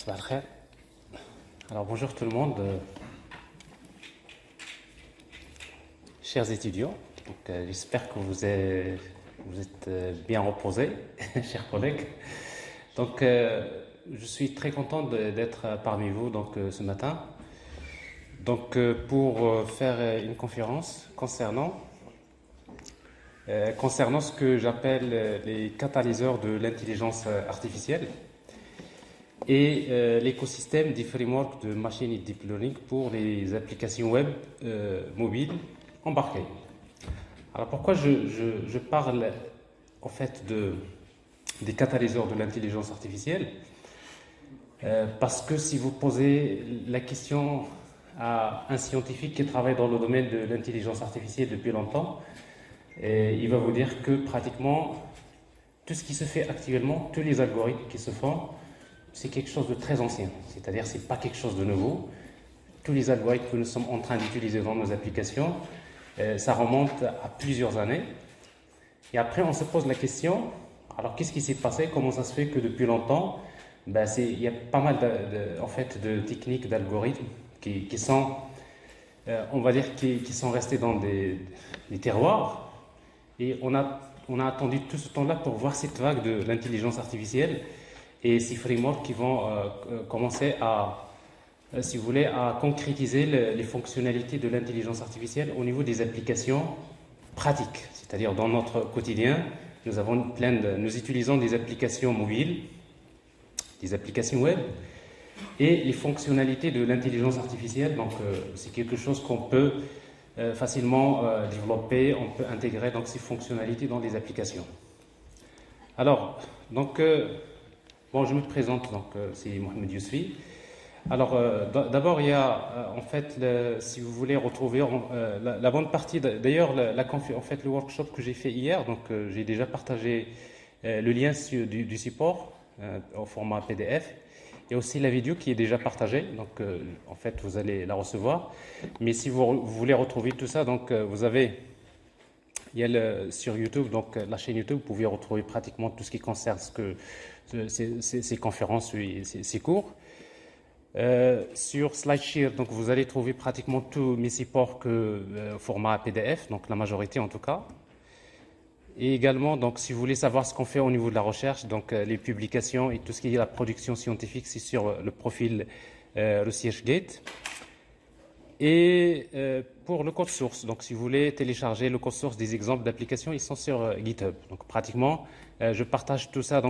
Sabah al khair. Alors bonjour tout le monde, chers étudiants. J'espère que vous êtes bien reposés, chers collègues. Je suis très content d'être parmi vous ce matin. Pour faire une conférence concernant ce que j'appelle les catalyseurs de l'intelligence artificielle et l'écosystème des frameworks de machine deep learning pour les applications web mobiles embarquées. Alors pourquoi je parle en fait des catalyseurs de l'intelligence artificielle? Parce que si vous posez la question à un scientifique qui travaille dans le domaine de l'intelligence artificielle depuis longtemps, il va vous dire que pratiquement tout ce qui se fait actuellement, tous les algorithmes qui se font, c'est quelque chose de très ancien. C'est-à-dire c'est pas quelque chose de nouveau. Tous les algorithmes que nous sommes en train d'utiliser dans nos applications, ça remonte à plusieurs années. Et après, on se pose la question, alors qu'est-ce qui s'est passé? Comment ça se fait que depuis longtemps, il y a pas mal de techniques, d'algorithmes qui sont, on va dire, qui sont restés dans des terroirs. Et on a attendu tout ce temps-là pour voir cette vague de l'intelligence artificielle et ces frameworks qui vont commencer à, si vous voulez, à concrétiser les fonctionnalités de l'intelligence artificielle au niveau des applications pratiques. C'est-à-dire dans notre quotidien, nous utilisons des applications mobiles, des applications web, et les fonctionnalités de l'intelligence artificielle, c'est quelque chose qu'on peut facilement développer, on peut intégrer ces fonctionnalités dans des applications. Alors, je me présente, c'est Mohamed Yousfi. Alors, d'abord, il y a si vous voulez retrouver la bonne partie, d'ailleurs, le workshop que j'ai fait hier, j'ai déjà partagé le lien du support au format PDF. Il y a aussi la vidéo qui est déjà partagée, vous allez la recevoir. Mais si vous voulez retrouver tout ça, il y a sur YouTube, la chaîne YouTube, vous pouvez retrouver pratiquement tout ce qui concerne ces conférences, ces cours. Sur SlideShare, vous allez trouver pratiquement tous mes supports format PDF, la majorité en tout cas. Et également, si vous voulez savoir ce qu'on fait au niveau de la recherche, les publications et tout ce qui est la production scientifique, c'est sur le profil ResearchGate. Et pour le code source, si vous voulez télécharger le code source des exemples d'applications, ils sont sur GitHub. Pratiquement, je partage tout ça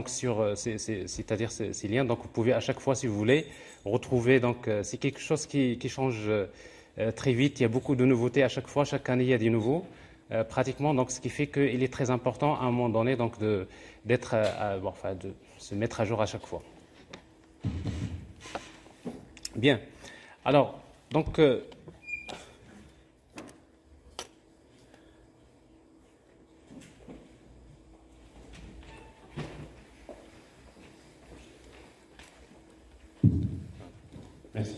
c'est-à-dire ces liens. Vous pouvez à chaque fois, si vous voulez, retrouver. C'est quelque chose qui change très vite. Il y a beaucoup de nouveautés à chaque fois. Chaque année, il y a des nouveaux. Pratiquement, ce qui fait qu'il est très important à un moment donné de se mettre à jour à chaque fois. Bien. Alors, merci.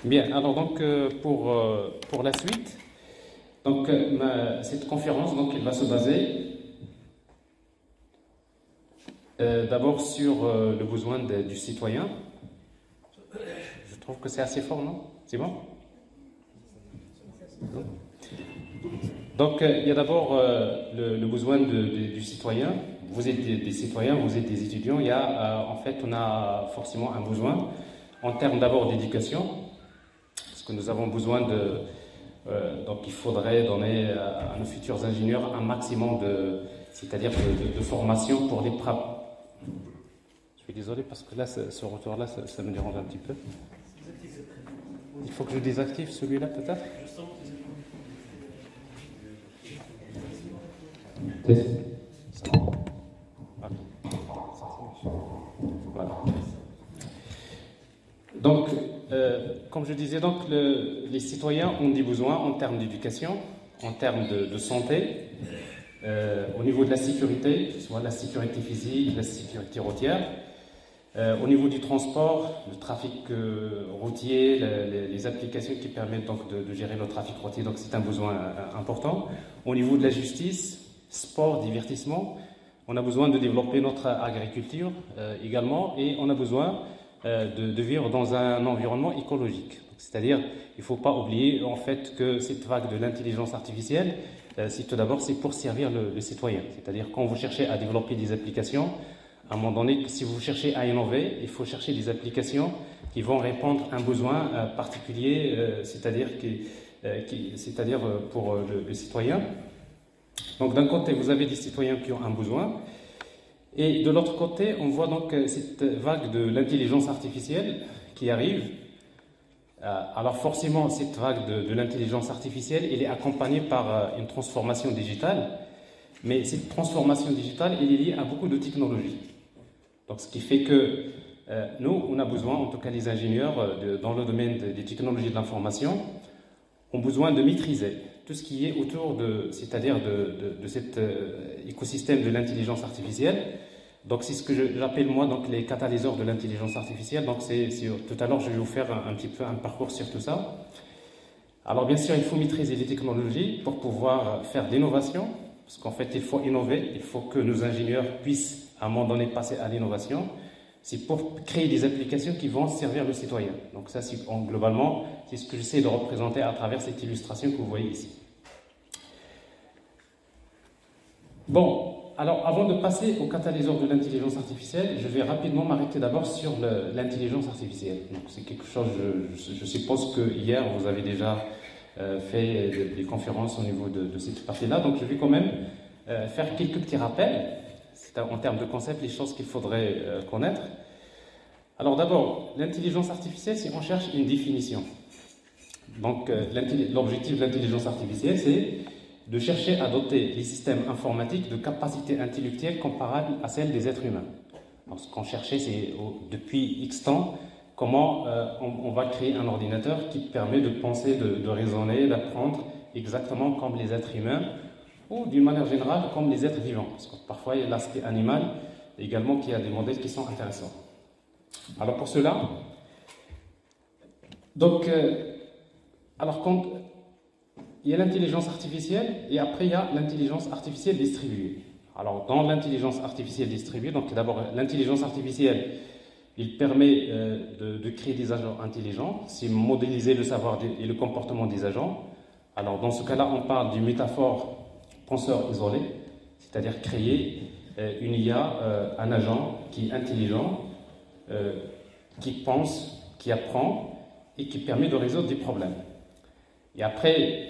Bien. Alors pour la suite. Cette conférence, elle va se baser d'abord sur le besoin du citoyen. Je trouve que c'est assez fort, non? C'est bon? Il y a d'abord le besoin du citoyen. Vous êtes des citoyens, vous êtes des étudiants. Il y a, on a forcément un besoin en termes d'abord d'éducation, parce que nous avons besoin il faudrait donner à nos futurs ingénieurs un maximum de formation pour les Je suis désolé parce que là, ce retour-là, ça me dérange un petit peu. Il faut que je désactive celui-là peut-être. Voilà. Comme je disais, les citoyens ont des besoins en termes d'éducation, en termes de santé, au niveau de la sécurité, que ce soit la sécurité physique, la sécurité routière, au niveau du transport, le trafic routier, les applications qui permettent de gérer le trafic routier, c'est un besoin important. Au niveau de la justice, sport, divertissement, on a besoin de développer notre agriculture également, et on a besoin de vivre dans un environnement écologique. C'est-à-dire, il ne faut pas oublier en fait que cette vague de l'intelligence artificielle, c'est tout d'abord c'est pour servir le citoyen. C'est-à-dire quand vous cherchez à développer des applications, à un moment donné, si vous cherchez à innover, il faut chercher des applications qui vont répondre à un besoin particulier, c'est-à-dire pour le citoyen. Donc d'un côté, vous avez des citoyens qui ont un besoin, et de l'autre côté, on voit donc cette vague de l'intelligence artificielle qui arrive. Alors forcément, cette vague de l'intelligence artificielle, elle est accompagnée par une transformation digitale, mais cette transformation digitale, elle est liée à beaucoup de technologies. Donc ce qui fait que nous, on a besoin, en tout cas les ingénieurs dans le domaine des technologies de l'information, ont besoin de maîtriser tout ce qui est autour c'est-à-dire de cet écosystème de l'intelligence artificielle. Donc c'est ce que j'appelle moi donc les catalyseurs de l'intelligence artificielle. Donc tout à l'heure je vais vous faire un petit peu un parcours sur tout ça. Alors bien sûr il faut maîtriser les technologies pour pouvoir faire de l'innovation, parce qu'en fait il faut innover, il faut que nos ingénieurs puissent à un moment donné passer à l'innovation. C'est pour créer des applications qui vont servir le citoyen. Donc ça, globalement, c'est ce que j'essaie de représenter à travers cette illustration que vous voyez ici. Bon, alors avant de passer au catalyseur de l'intelligence artificielle, je vais rapidement m'arrêter d'abord sur l'intelligence artificielle. Donc c'est quelque chose, je suppose que hier vous avez déjà fait des conférences au niveau de cette partie-là. Donc je vais quand même faire quelques petits rappels. En termes de concept, les choses qu'il faudrait connaître. Alors d'abord, l'intelligence artificielle, si on cherche une définition. Donc l'objectif de l'intelligence artificielle, c'est de chercher à doter les systèmes informatiques de capacités intellectuelles comparables à celles des êtres humains. Donc ce qu'on cherchait, c'est depuis X temps, comment on va créer un ordinateur qui permet de penser, de raisonner, d'apprendre exactement comme les êtres humains, ou d'une manière générale comme les êtres vivants, parce que parfois il y a l'aspect animal également qui a des modèles qui sont intéressants. Alors pour cela, donc, alors quand il y a l'intelligence artificielle et après il y a l'intelligence artificielle distribuée. Alors dans l'intelligence artificielle distribuée, donc d'abord l'intelligence artificielle, il permet de créer des agents intelligents, c'est modéliser le savoir et le comportement des agents. Alors dans ce cas-là, on parle d'une métaphore penseur isolé, c'est-à-dire créer une IA, un agent qui est intelligent, qui pense, qui apprend et qui permet de résoudre des problèmes. Et après,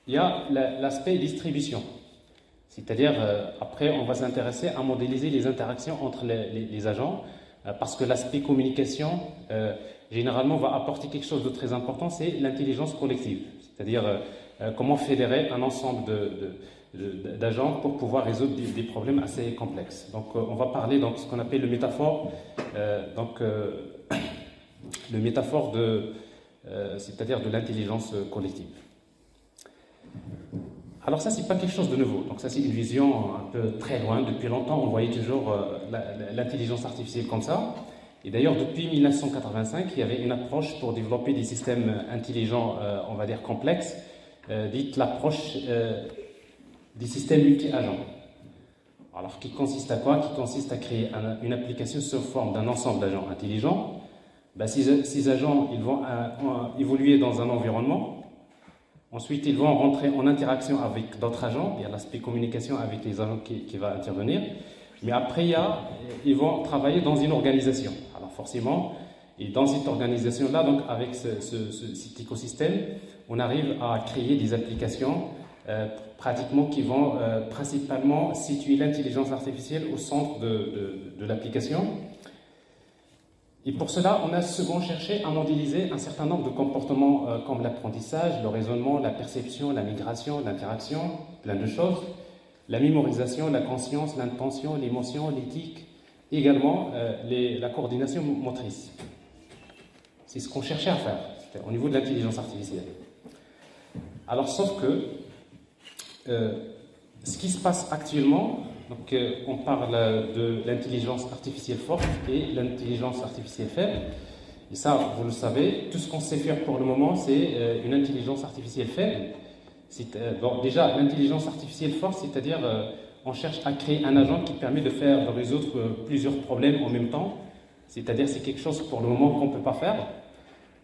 il y a l'aspect distribution, c'est-à-dire après on va s'intéresser à modéliser les interactions entre les agents, parce que l'aspect communication généralement va apporter quelque chose de très important, c'est l'intelligence collective, c'est-à-dire comment fédérer un ensemble d'agents pour pouvoir résoudre des problèmes assez complexes. Donc on va parler de ce qu'on appelle le métaphore, le métaphore c'est-à-dire de l'intelligence collective. Alors ça, c'est pas quelque chose de nouveau. Donc ça, c'est une vision un peu très loin. Depuis longtemps, on voyait toujours l'intelligence artificielle comme ça. Et d'ailleurs, depuis 1985, il y avait une approche pour développer des systèmes intelligents, on va dire complexes, dite l'approche des systèmes multi-agents. Alors, qui consiste à quoi? Qui consiste à créer une application sous forme d'un ensemble d'agents intelligents. Ben, ces agents, ils vont évoluer dans un environnement. Ensuite, ils vont rentrer en interaction avec d'autres agents. Il y a l'aspect communication avec les agents qui va intervenir. Mais après, ils vont travailler dans une organisation. Alors forcément, et dans cette organisation-là, donc avec cet écosystème, on arrive à créer des applications pratiquement qui vont principalement situer l'intelligence artificielle au centre de l'application. Et pour cela, on a souvent cherché à modéliser un certain nombre de comportements comme l'apprentissage, le raisonnement, la perception, la migration, l'interaction, plein de choses, la mémorisation, la conscience, l'intention, l'émotion, l'éthique, également la coordination motrice. C'est ce qu'on cherchait à faire au niveau de l'intelligence artificielle. Alors, sauf que ce qui se passe actuellement, donc, on parle de l'intelligence artificielle forte et l'intelligence artificielle faible. Et ça, vous le savez, tout ce qu'on sait faire pour le moment, c'est une intelligence artificielle faible. Bon, déjà, l'intelligence artificielle forte, c'est-à-dire on cherche à créer un agent qui permet de résoudre plusieurs problèmes en même temps. C'est-à-dire c'est quelque chose pour le moment qu'on ne peut pas faire.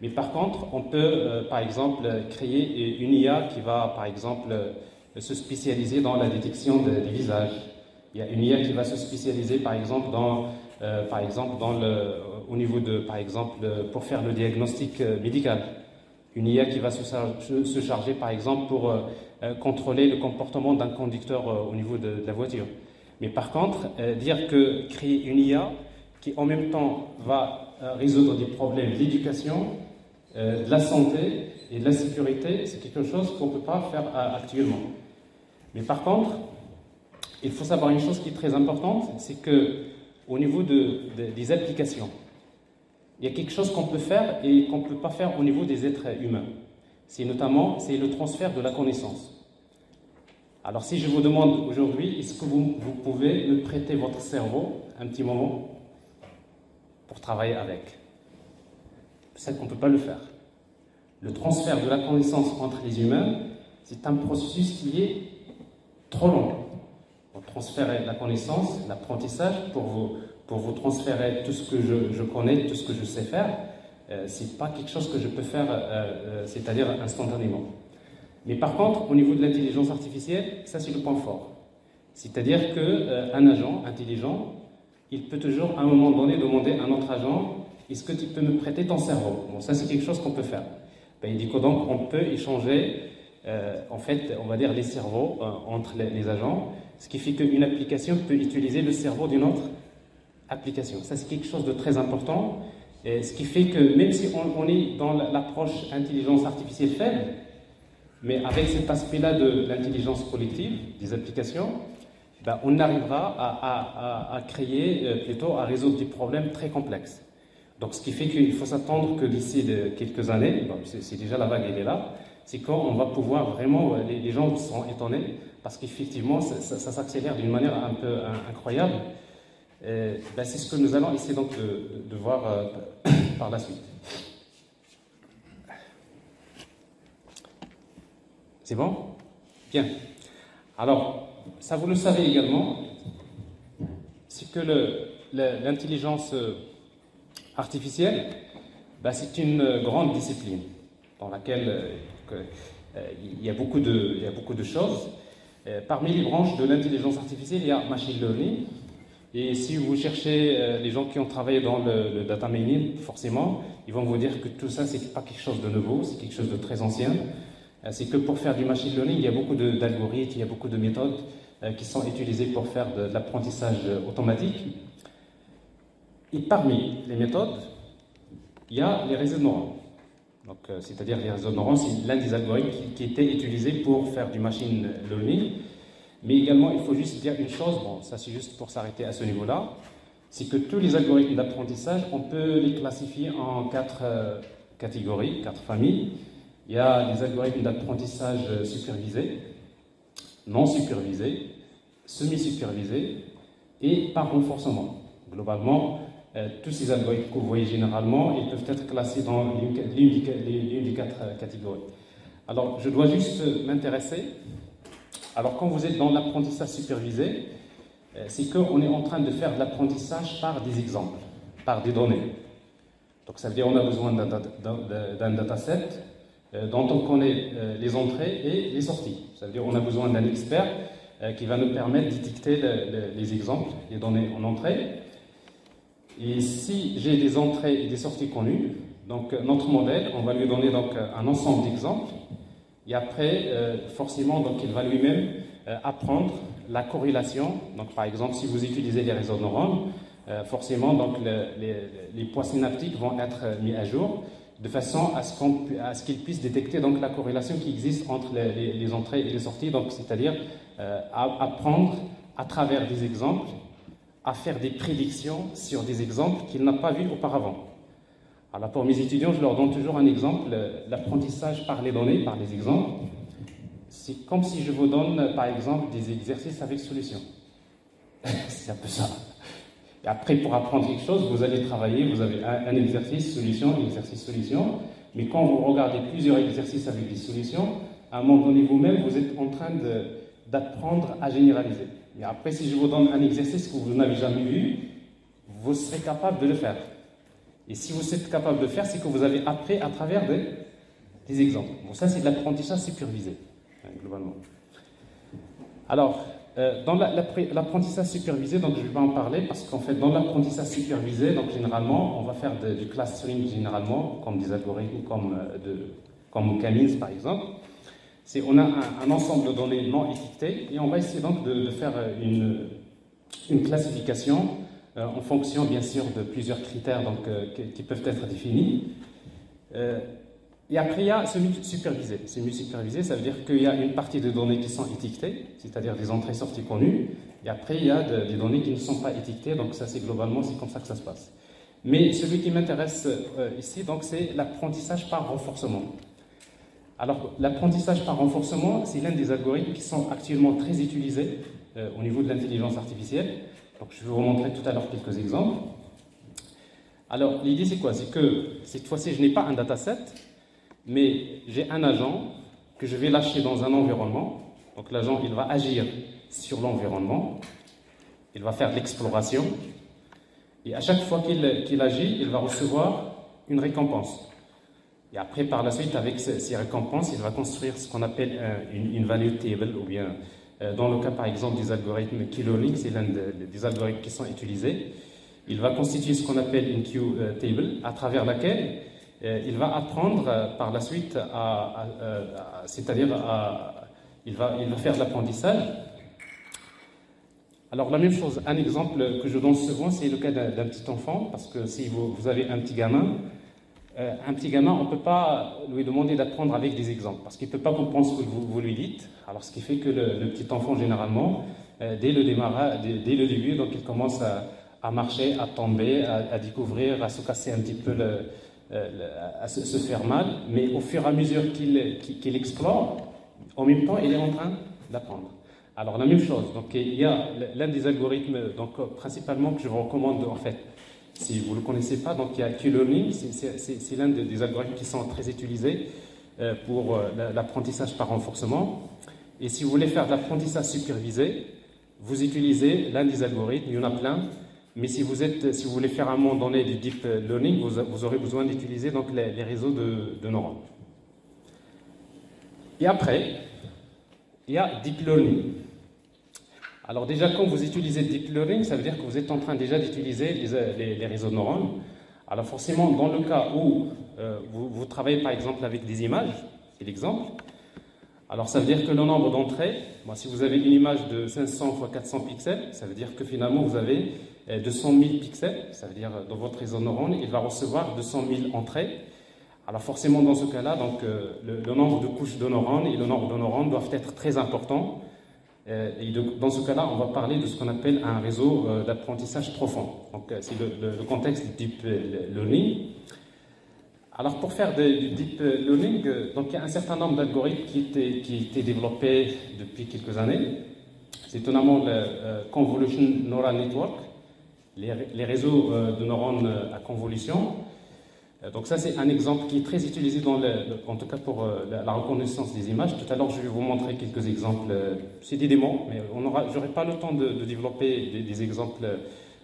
Mais par contre, on peut, par exemple, créer une IA qui va, par exemple, se spécialiser dans la détection des visages. Il y a une IA qui va se spécialiser, par exemple, au niveau de, par exemple, pour faire le diagnostic médical. Une IA qui va se charger, par exemple, pour contrôler le comportement d'un conducteur au niveau de la voiture. Mais par contre, dire que créer une IA qui, en même temps, va résoudre des problèmes d'éducation, de la santé et de la sécurité, c'est quelque chose qu'on ne peut pas faire actuellement. Mais par contre, il faut savoir une chose qui est très importante, c'est qu'au niveau des applications, il y a quelque chose qu'on peut faire et qu'on ne peut pas faire au niveau des êtres humains. C'est le transfert de la connaissance. Alors si je vous demande aujourd'hui, est-ce que vous pouvez me prêter votre cerveau un petit moment pour travailler avec? C'est qu'on ne peut pas le faire. Le transfert de la connaissance entre les humains, c'est un processus qui est trop long. Pour transférer la connaissance, l'apprentissage, pour vous transférer tout ce que je connais, tout ce que je sais faire, c'est pas quelque chose que je peux faire, c'est-à-dire instantanément. Mais par contre, au niveau de l'intelligence artificielle, ça c'est le point fort. C'est-à-dire qu'un agent intelligent, il peut toujours à un moment donné demander à un autre agent: est-ce que tu peux me prêter ton cerveau? Bon, ça c'est quelque chose qu'on peut faire. Ben, il dit que donc on peut échanger, en fait, on va dire les cerveaux entre les agents, ce qui fait qu'une application peut utiliser le cerveau d'une autre application. Ça c'est quelque chose de très important, et ce qui fait que même si on est dans l'approche intelligence artificielle faible, mais avec cet aspect-là de l'intelligence collective des applications, ben, on arrivera à à résoudre des problèmes très complexes. Donc ce qui fait qu'il faut s'attendre que d'ici quelques années, bon, c'est déjà la vague, elle est là, c'est quand on va pouvoir vraiment, les gens seront étonnés, parce qu'effectivement ça s'accélère d'une manière un peu incroyable. Ben, c'est ce que nous allons essayer donc de voir par la suite. C'est bon? Bien. Alors, ça vous le savez également, c'est que l'intelligence artificielle, ben, c'est une grande discipline dans laquelle il y a beaucoup de choses. Parmi les branches de l'intelligence artificielle, il y a machine learning. Et si vous cherchez les gens qui ont travaillé dans le data mining, forcément, ils vont vous dire que tout ça, c'est pas quelque chose de nouveau, c'est quelque chose de très ancien. C'est que pour faire du machine learning, il y a beaucoup d'algorithmes, il y a beaucoup de méthodes qui sont utilisées pour faire de l'apprentissage automatique. Et parmi les méthodes, il y a les réseaux de neurones. Donc, c'est-à-dire les réseaux de neurones, c'est l'un des algorithmes qui était utilisé pour faire du machine learning. Mais également, il faut juste dire une chose, bon, ça c'est juste pour s'arrêter à ce niveau-là, c'est que tous les algorithmes d'apprentissage, on peut les classifier en 4 catégories, 4 familles. Il y a les algorithmes d'apprentissage supervisés, non supervisés, semi-supervisés et par renforcement. Globalement, tous ces algorithmes que vous voyez généralement, ils peuvent être classés dans l'une des 4 catégories. Alors, je dois juste m'intéresser. Alors, quand vous êtes dans l'apprentissage supervisé, c'est qu'on est en train de faire de l'apprentissage par des exemples, par des données. Donc, ça veut dire qu'on a besoin d'un dataset dont on connaît les entrées et les sorties. Ça veut dire qu'on a besoin d'un expert qui va nous permettre de détecter les exemples, les données en entrée. Et si j'ai des entrées et des sorties connues, donc notre modèle, on va lui donner donc un ensemble d'exemples. Et après, forcément, donc, il va lui-même apprendre la corrélation. Donc, par exemple, si vous utilisez les réseaux de neurones, forcément, donc, les poids synaptiques vont être mis à jour de façon à ce qu'ils puissent détecter donc, la corrélation qui existe entre les entrées et les sorties. Donc, c'est-à-dire apprendre à travers des exemples à faire des prédictions sur des exemples qu'il n'a pas vus auparavant. Alors pour mes étudiants, je leur donne toujours un exemple, l'apprentissage par les données, par les exemples. C'est comme si je vous donne, par exemple, des exercices avec solution. C'est un peu ça. Et après, pour apprendre quelque chose, vous allez travailler, vous avez un exercice, solution, mais quand vous regardez plusieurs exercices avec des solutions, à un moment donné, vous-même, vous êtes en train d'apprendre à généraliser. Et après, si je vous donne un exercice que vous n'avez jamais vu, vous serez capable de le faire. Et si vous êtes capable de faire, c'est que vous avez appris à travers des exemples. Bon, ça, c'est de l'apprentissage supervisé, globalement. Alors, dans l'apprentissage supervisé, donc je ne vais pas en parler parce qu'en fait, dans l'apprentissage supervisé, donc généralement, on va faire du clustering généralement, comme des algorithmes, comme Camille par exemple. On a un ensemble de données non étiquetées et on va essayer donc de faire une classification en fonction, bien sûr, de plusieurs critères donc, qui peuvent être définis. Et après, il y a semi-supervisé. Semi-supervisé, ça veut dire qu'il y a une partie de données qui sont étiquetées, c'est-à-dire des entrées-sorties connues, et après, il y a des données qui ne sont pas étiquetées, donc ça, c'est globalement, c'est comme ça que ça se passe. Mais celui qui m'intéresse ici, donc, c'est l'apprentissage par renforcement. Alors, l'apprentissage par renforcement, c'est l'un des algorithmes qui sont actuellement très utilisés au niveau de l'intelligence artificielle. Donc, je vais vous montrer tout à l'heure quelques exemples. Alors, l'idée, c'est quoi? C'est que cette fois-ci, je n'ai pas un dataset, mais j'ai un agent que je vais lâcher dans un environnement. Donc l'agent, il va agir sur l'environnement, il va faire de l'exploration, et à chaque fois qu'il agit, il va recevoir une récompense. Et après, par la suite, avec ces récompenses, il va construire ce qu'on appelle une value table, ou bien, dans le cas par exemple des algorithmes Q-learning, c'est l'un des algorithmes qui sont utilisés, il va constituer ce qu'on appelle une Q-table, à travers laquelle il va apprendre par la suite c'est-à-dire il va faire de l'apprentissage. Alors la même chose, un exemple que je donne souvent, c'est le cas d'un petit enfant, parce que si vous avez un petit gamin, on ne peut pas lui demander d'apprendre avec des exemples, parce qu'il ne peut pas comprendre ce que vous lui dites. Alors ce qui fait que le petit enfant, généralement, dès le début, donc il commence à marcher, à tomber, à découvrir, à se casser un petit peu à se faire mal, mais au fur et à mesure qu'il explore, en même temps, il est en train d'apprendre. Alors, la même chose, donc il y a l'un des algorithmes, donc, principalement, que je vous recommande, en fait, si vous ne le connaissez pas, donc il y a Q-learning, c'est l'un des algorithmes qui sont très utilisés pour l'apprentissage par renforcement. Et si vous voulez faire de l'apprentissage supervisé, vous utilisez l'un des algorithmes, il y en a plein. Mais si vous voulez faire à un moment donné du deep learning, vous aurez besoin d'utiliser donc les réseaux de neurones. Et après, il y a deep learning. Alors déjà, quand vous utilisez deep learning, ça veut dire que vous êtes en train déjà d'utiliser les réseaux de neurones. Alors forcément, dans le cas où vous travaillez par exemple avec des images, c'est l'exemple. Alors ça veut dire que le nombre d'entrées, si vous avez une image de 500 x 400 pixels, ça veut dire que finalement vous avez 200 000 pixels, ça veut dire dans votre réseau de neurones, il va recevoir 200 000 entrées. Alors forcément dans ce cas-là, donc le nombre de couches de neurones et le nombre de neurones doivent être très importants. Et donc, dans ce cas-là, on va parler de ce qu'on appelle un réseau d'apprentissage profond. Donc c'est le contexte du deep learning. Alors pour faire du deep learning, donc il y a un certain nombre d'algorithmes qui étaient développés depuis quelques années. C'est notamment le Convolution Neural Network, les réseaux de neurones à convolution. Donc ça c'est un exemple qui est très utilisé en tout cas pour la reconnaissance des images. Tout à l'heure je vais vous montrer quelques exemples. C'est des démos, mais je n'aurai pas le temps de développer des exemples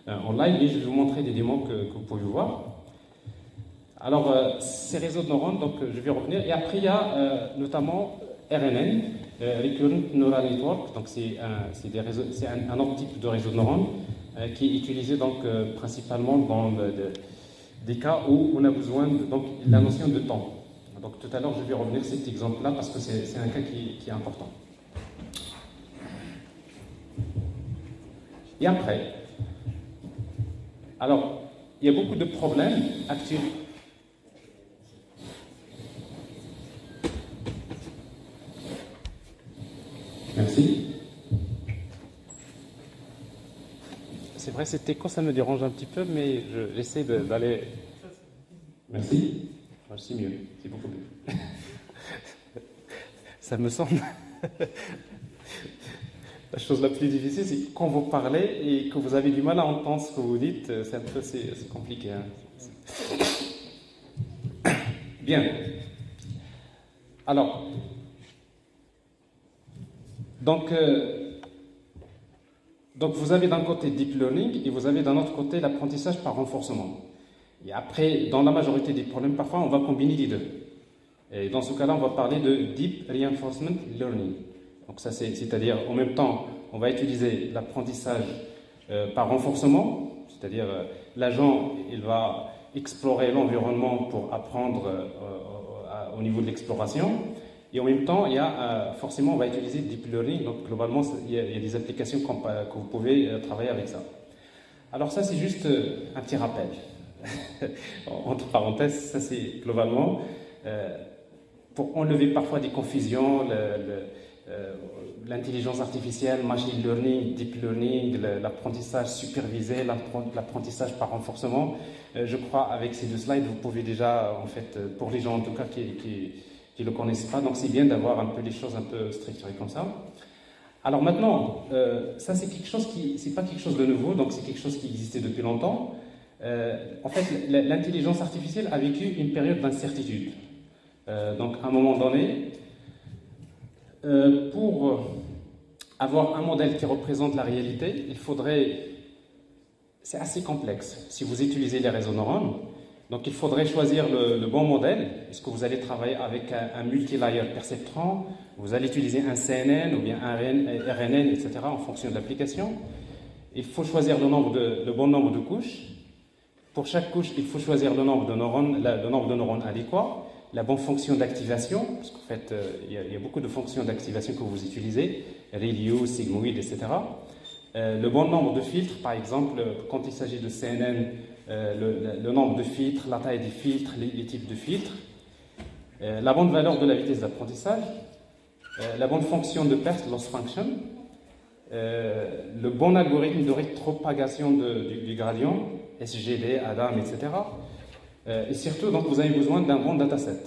en live, mais je vais vous montrer des démos que vous pouvez voir. Alors, ces réseaux de neurones, donc je vais revenir. Et après, il y a notamment RNN, Recurrent Neural Network. Donc, c'est un autre type de réseau de neurones qui est utilisé donc, principalement dans des cas où on a besoin de la notion de temps. Donc, tout à l'heure, je vais revenir sur cet exemple-là parce que c'est un cas qui est important. Et après, alors, il y a beaucoup de problèmes actuels. Merci. C'est vrai, cet écho, ça me dérange un petit peu, mais j'essaie d'aller... Merci. C'est mieux, c'est beaucoup mieux. Ça me semble... La chose la plus difficile, c'est quand vous parlez et que vous avez du mal à entendre ce que vous dites, c'est compliqué. Hein. Bien. Alors, donc vous avez d'un côté deep learning et vous avez d'un autre côté l'apprentissage par renforcement. Et après, dans la majorité des problèmes, parfois, on va combiner les deux. Et dans ce cas-là, on va parler de Deep Reinforcement Learning. Donc ça, c'est-à-dire, en même temps, on va utiliser l'apprentissage par renforcement, c'est-à-dire l'agent, il va explorer l'environnement pour apprendre au niveau de l'exploration. Et en même temps, il y a, forcément, on va utiliser Deep Learning. Donc globalement, il y a des applications que vous pouvez travailler avec ça. Alors ça, c'est juste un petit rappel. Entre parenthèses, ça c'est globalement pour enlever parfois des confusions, l'intelligence artificielle, machine learning, deep learning, l'apprentissage supervisé, l'apprentissage par renforcement. Je crois avec ces deux slides, vous pouvez déjà, en fait, pour les gens en tout cas qui ne le connaissent pas, donc c'est bien d'avoir un peu les choses un peu structurées comme ça. Alors maintenant, ça c'est quelque chose c'est pas quelque chose de nouveau, donc c'est quelque chose qui existait depuis longtemps. En fait, l'intelligence artificielle a vécu une période d'incertitude. Donc à un moment donné, pour avoir un modèle qui représente la réalité, il faudrait... C'est assez complexe. Si vous utilisez les réseaux neurones, donc il faudrait choisir le bon modèle. Est-ce que vous allez travailler avec un multi-layer perceptron? Vous allez utiliser un CNN ou bien un RNN, etc. en fonction de l'application. Il faut choisir le bon nombre de couches. Pour chaque couche, il faut choisir le nombre de neurones adéquat, la bonne fonction d'activation, parce qu'en fait, il y a beaucoup de fonctions d'activation que vous utilisez, ReLU, sigmoid, etc. Le bon nombre de filtres, par exemple, quand il s'agit de CNN, le nombre de filtres, la taille des filtres, les types de filtres, la bonne valeur de la vitesse d'apprentissage, la bonne fonction de PERT, loss function, le bon algorithme de rétropagation du gradient, SGD, ADAM, etc. Et surtout, donc, vous avez besoin d'un bon dataset.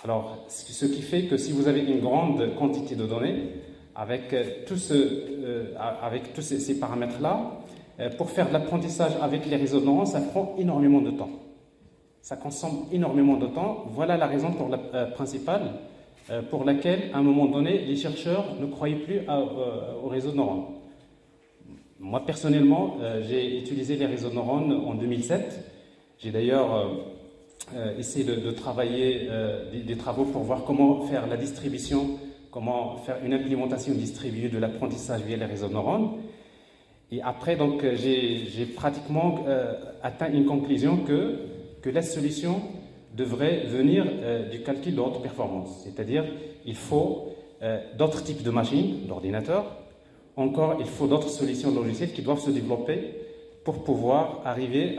Alors, ce qui fait que si vous avez une grande quantité de données, avec tous ces paramètres-là, pour faire de l'apprentissage avec les réseaux de neurones, ça prend énormément de temps. Ça consomme énormément de temps. Voilà la raison principale pour laquelle, à un moment donné, les chercheurs ne croyaient plus aux réseaux de neurones. Moi, personnellement, j'ai utilisé les réseaux de neurones en 2007. J'ai d'ailleurs essayé de travailler des travaux pour voir comment faire la distribution, comment faire une implémentation distribuée de l'apprentissage via les réseaux de neurones. Et après, donc, j'ai pratiquement atteint une conclusion que la solution devrait venir du calcul de haute performance. C'est-à-dire, il faut d'autres types de machines, d'ordinateurs. Encore, il faut d'autres solutions logicielles qui doivent se développer pour pouvoir arriver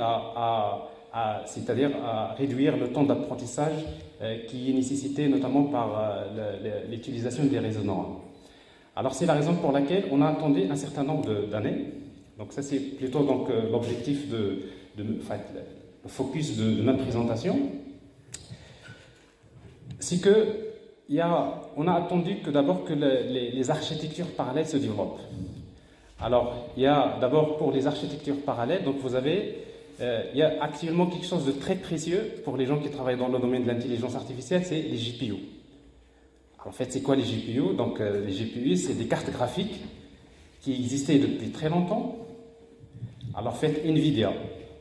c'est-à-dire à réduire le temps d'apprentissage qui est nécessité notamment par l'utilisation des réseaux neuronaux. Alors c'est la raison pour laquelle on a attendu un certain nombre d'années. Donc ça c'est plutôt donc l'objectif le focus de ma présentation. C'est que on a attendu que d'abord que les architectures parallèles se développent. Alors il y a d'abord pour les architectures parallèles, donc vous avez il y a actuellement quelque chose de très précieux pour les gens qui travaillent dans le domaine de l'intelligence artificielle, c'est les GPU. Alors, en fait, c'est quoi les GPU? Donc, les GPU, c'est des cartes graphiques qui existaient depuis très longtemps. Alors, en fait, NVIDIA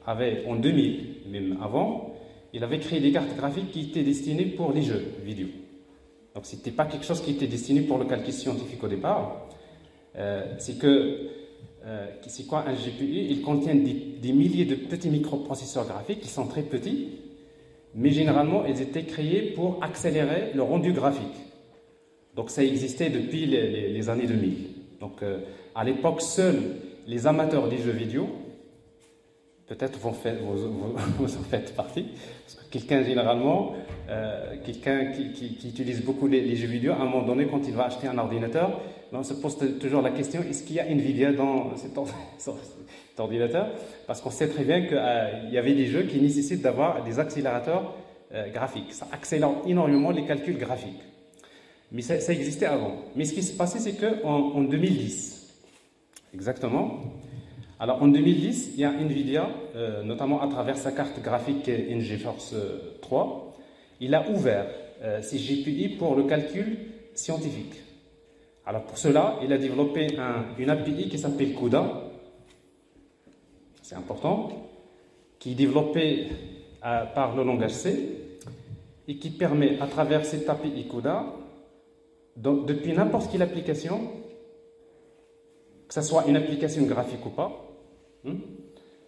avait, en 2000, même avant, il avait créé des cartes graphiques qui étaient destinées pour les jeux vidéo. Donc, ce n'était pas quelque chose qui était destiné pour le calcul scientifique au départ. C'est quoi un GPU? Il contient des milliers de petits microprocesseurs graphiques qui sont très petits, mais généralement, ils étaient créés pour accélérer le rendu graphique. Donc, ça existait depuis les années 2000. Donc, à l'époque, seuls les amateurs des jeux vidéo, peut-être vous en faites partie, parce que quelqu'un généralement, quelqu'un qui utilise beaucoup les jeux vidéo, à un moment donné, quand il va acheter un ordinateur, on se pose toujours la question, est-ce qu'il y a NVIDIA dans cet ordinateur? Parce qu'on sait très bien qu'il y avait des jeux qui nécessitent d'avoir des accélérateurs graphiques. Ça accélère énormément les calculs graphiques. Mais ça existait avant. Mais ce qui s'est passé, c'est qu'en 2010, exactement, alors en 2010, il y a NVIDIA, notamment à travers sa carte graphique GeForce 3, il a ouvert ses GPU pour le calcul scientifique. Alors pour cela, il a développé une API qui s'appelle CUDA, c'est important, qui est développé par le langage C et qui permet, à travers cette API CUDA, donc, depuis n'importe quelle application, que ce soit une application graphique ou pas,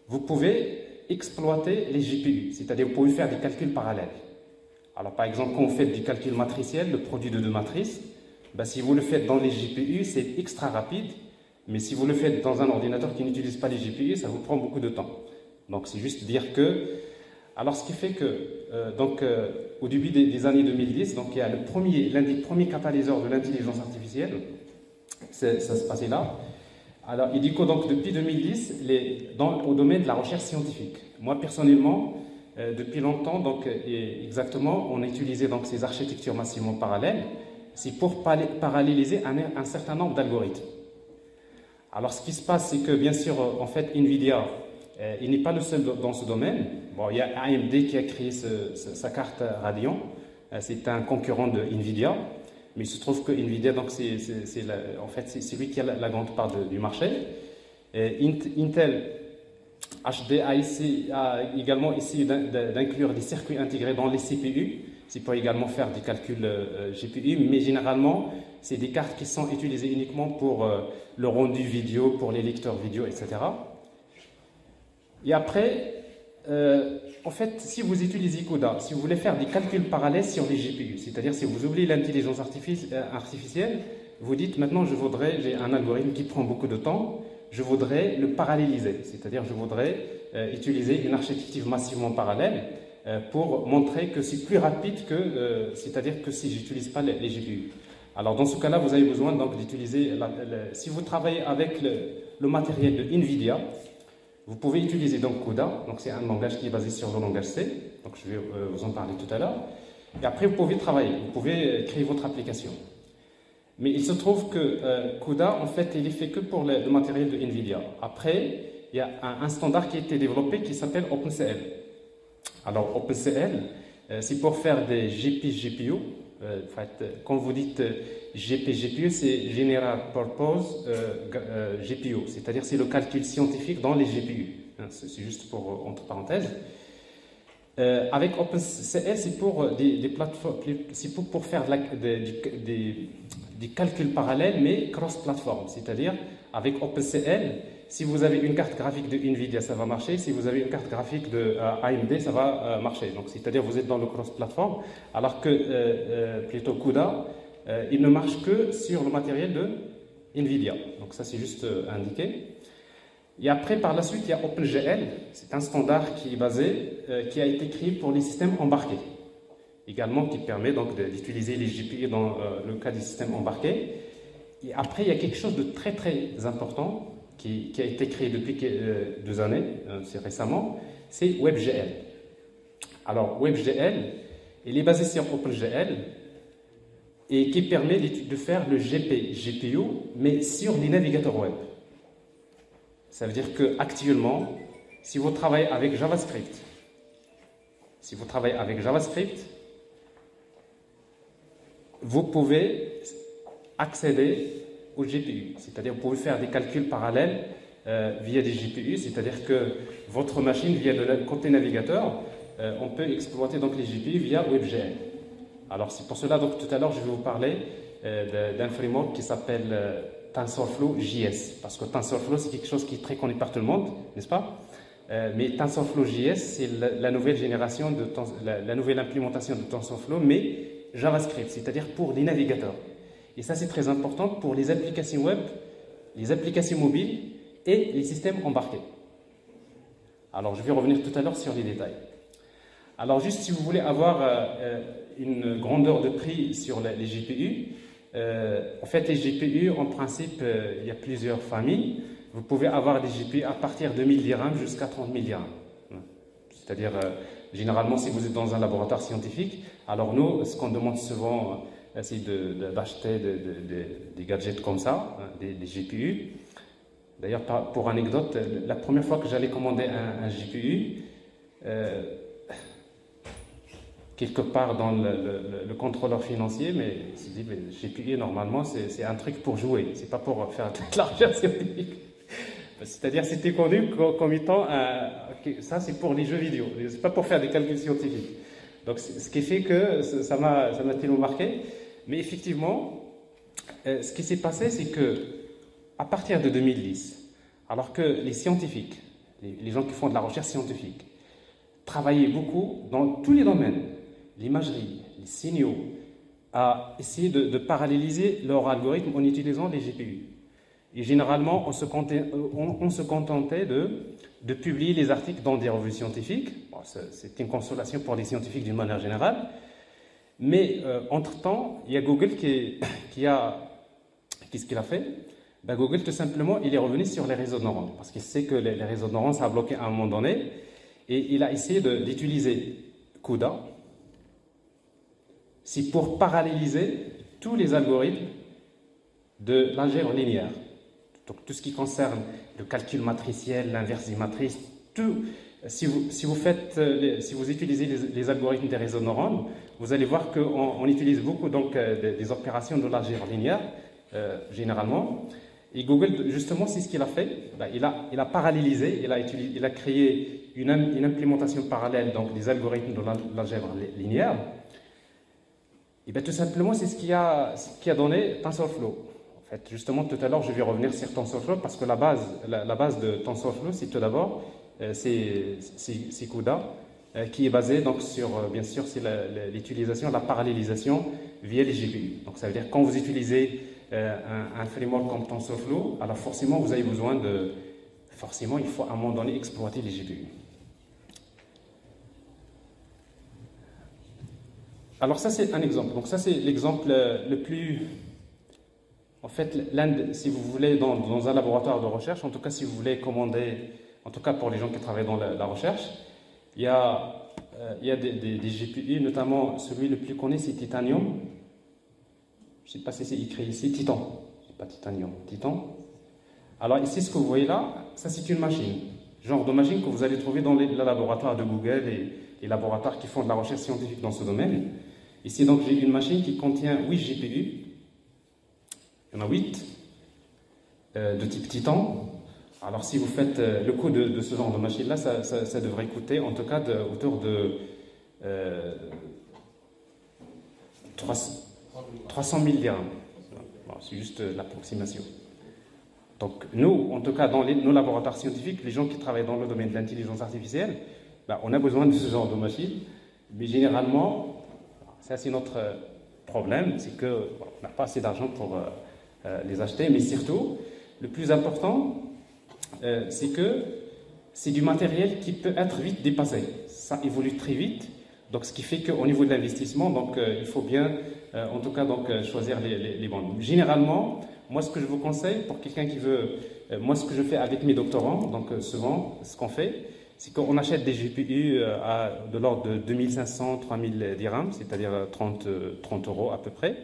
vous pouvez exploiter les GPU, c'est-à-dire vous pouvez faire des calculs parallèles. Alors par exemple, quand vous faites du calcul matriciel, le produit de deux matrices, ben, si vous le faites dans les GPU, c'est extra rapide, mais si vous le faites dans un ordinateur qui n'utilise pas les GPU, ça vous prend beaucoup de temps. Donc c'est juste dire que... Alors ce qui fait que, au début des années 2010, donc, il y a l'un des premiers catalyseurs de l'intelligence artificielle, ça se passait là. Alors, et du coup, donc, depuis 2010, au domaine de la recherche scientifique. Moi, personnellement, depuis longtemps, donc, exactement, on a utilisé donc, ces architectures massivement parallèles. C'est pour paralléliser un certain nombre d'algorithmes. Alors, ce qui se passe, c'est que, bien sûr, en fait, NVIDIA, il n'est pas le seul dans ce domaine. Bon, il y a AMD qui a créé sa carte Radeon. C'est un concurrent de NVIDIA. Mais il se trouve que NVIDIA, donc, en fait, c'est lui qui a la grande part du marché. Intel HD a également essayé d'inclure des circuits intégrés dans les CPU. C'est pour également faire des calculs GPU, mais généralement, c'est des cartes qui sont utilisées uniquement pour le rendu vidéo, pour les lecteurs vidéo, etc. Et après, en fait, si vous utilisez CUDA, si vous voulez faire des calculs parallèles sur les GPU, c'est-à-dire si vous oubliez l'intelligence artificielle, vous dites maintenant j'ai un algorithme qui prend beaucoup de temps, je voudrais le paralléliser, c'est-à-dire je voudrais utiliser une architecture massivement parallèle pour montrer que c'est plus rapide que, c'est-à-dire que si j'utilise pas les GPU. Alors dans ce cas-là, vous avez besoin donc d'utiliser, si vous travaillez avec le matériel de NVIDIA, vous pouvez utiliser donc CUDA, donc c'est un langage qui est basé sur le langage C, donc je vais vous en parler tout à l'heure. Et après, vous pouvez travailler, vous pouvez créer votre application. Mais il se trouve que CUDA, en fait, il est fait que pour le matériel de NVIDIA. Après, il y a un standard qui a été développé qui s'appelle OpenCL. Alors, OpenCL, c'est pour faire des GPU. En fait, quand vous dites GPU, c'est General Purpose GPU, c'est-à-dire c'est le calcul scientifique dans les GPU. C'est juste entre parenthèses. Avec OpenCL, c'est pour des plateformes, c'est pour faire des calculs parallèles, mais cross-platform. C'est-à-dire, avec OpenCL, si vous avez une carte graphique de NVIDIA, ça va marcher. Si vous avez une carte graphique de AMD, ça va marcher. Donc, c'est-à-dire, vous êtes dans le cross-platform, alors que plutôt CUDA, il ne marche que sur le matériel de NVIDIA. Donc, ça, c'est juste indiqué. Et après, par la suite, il y a OpenGL. C'est un standard qui est basé, qui a été créé pour les systèmes embarqués. Également, qui permet donc d'utiliser les GPU dans le cas des systèmes embarqués. Et après, il y a quelque chose de très, très important qui a été créé depuis 2 années, c'est récemment, c'est WebGL. Alors, WebGL, il est basé sur OpenGL et qui permet de faire le GPU, mais sur les navigateurs web. Ça veut dire qu'actuellement, si vous travaillez avec JavaScript, vous pouvez accéder au GPU, c'est-à-dire vous pouvez faire des calculs parallèles via des GPU, c'est-à-dire que votre machine, via le côté navigateur, on peut exploiter donc les GPU via WebGL. Alors c'est pour cela, donc tout à l'heure, je vais vous parler d'un framework qui s'appelle TensorFlow JS, parce que TensorFlow, c'est quelque chose qui est très connu par tout le monde, n'est-ce pas? Mais TensorFlow JS, c'est la nouvelle génération, la nouvelle implémentation de TensorFlow, mais JavaScript, c'est-à-dire pour les navigateurs. Et ça, c'est très important pour les applications web, les applications mobiles et les systèmes embarqués. Alors, je vais revenir tout à l'heure sur les détails. Alors, juste si vous voulez avoir une grandeur de prix sur les GPU, en fait, les GPU, en principe, il y a plusieurs familles. Vous pouvez avoir des GPU à partir de 1000 dirhams jusqu'à 30 000 dirhams. C'est-à-dire, généralement, si vous êtes dans un laboratoire scientifique, alors nous, ce qu'on demande souvent, c'est d'acheter des gadgets comme ça, des GPU. D'ailleurs, pour anecdote, la première fois que j'allais commander un GPU, quelque part dans le contrôleur financier, mais il s'est dit, GPU, normalement, c'est un truc pour jouer, c'est pas pour faire de la recherche scientifique. C'est-à-dire, c'était connu comme étant, ça c'est pour les jeux vidéo, c'est pas pour faire des calculs scientifiques. Donc, ce qui fait que ça m'a tellement marqué. Mais effectivement, ce qui s'est passé, c'est que à partir de 2010, alors que les scientifiques, les gens qui font de la recherche scientifique, travaillaient beaucoup dans tous les domaines, l'imagerie, les signaux, à essayer de paralléliser leur algorithme en utilisant les GPU. Et généralement, on se contentait de publier les articles dans des revues scientifiques. Bon, c'est une consolation pour les scientifiques d'une manière générale. Mais entre-temps, il y a Google qu'est-ce qu'il a fait? Ben, Google, tout simplement, il est revenu sur les réseaux de neurones. Parce qu'il sait que les réseaux de neurones, ça a bloqué à un moment donné. Et il a essayé d'utiliser CUDA. C'est pour paralléliser tous les algorithmes de l'algèbre linéaire. Donc tout ce qui concerne le calcul matriciel, l'inverse des matrices, tout. Si vous utilisez les algorithmes des réseaux de neurones, vous allez voir qu'on utilise beaucoup donc, des opérations de l'algèbre linéaire, généralement. Et Google, justement, c'est ce qu'il a fait. Ben, il a parallélisé, il a créé une implémentation parallèle donc, des algorithmes de l'algèbre linéaire. Et bien, tout simplement, c'est ce qui a donné TensorFlow. En fait, justement, tout à l'heure, je vais revenir sur TensorFlow parce que la base de TensorFlow, c'est tout d'abord c'est CUDA, qui est basé donc sur, bien sûr, c'est l'utilisation, la parallélisation via les GPU. Donc, ça veut dire que quand vous utilisez un framework comme TensorFlow, alors forcément, vous avez besoin forcément, il faut à un moment donné exploiter les GPU. Alors ça, c'est un exemple. Donc ça, c'est l'exemple le plus... En fait, si vous voulez, dans un laboratoire de recherche, en tout cas, si vous voulez commander, en tout cas pour les gens qui travaillent dans la recherche, il y a des GPU, notamment celui le plus connu, c'est Titanium. Je ne sais pas si c'est écrit ici, Titan. C'est pas Titanium, Titan. Alors ici, ce que vous voyez là, ça c'est une machine. Genre de machine que vous allez trouver dans les laboratoires de Google et les laboratoires qui font de la recherche scientifique dans ce domaine. Ici, donc, j'ai une machine qui contient 8 GPU. Il y en a 8 de type Titan. Alors, si vous faites le coût de ce genre de machine-là, ça devrait coûter en tout cas autour de 300 000 dirhams. Bon, c'est juste l'approximation. Donc, nous, en tout cas, dans nos laboratoires scientifiques, les gens qui travaillent dans le domaine de l'intelligence artificielle, ben, on a besoin de ce genre de machine. Mais généralement, ça, c'est notre problème, c'est qu'on n'a pas assez d'argent pour les acheter. Mais surtout, le plus important, c'est que c'est du matériel qui peut être vite dépassé. Ça évolue très vite. Donc, ce qui fait qu'au niveau de l'investissement, donc, il faut bien, en tout cas, donc, choisir les bons. Généralement, moi, ce que je vous conseille, pour quelqu'un qui veut... moi, ce que je fais avec mes doctorants, donc souvent, ce qu'on fait, c'est qu'on achète des GPU de l'ordre de 2500, 3000 dirhams, c'est-à-dire 30 € à peu près.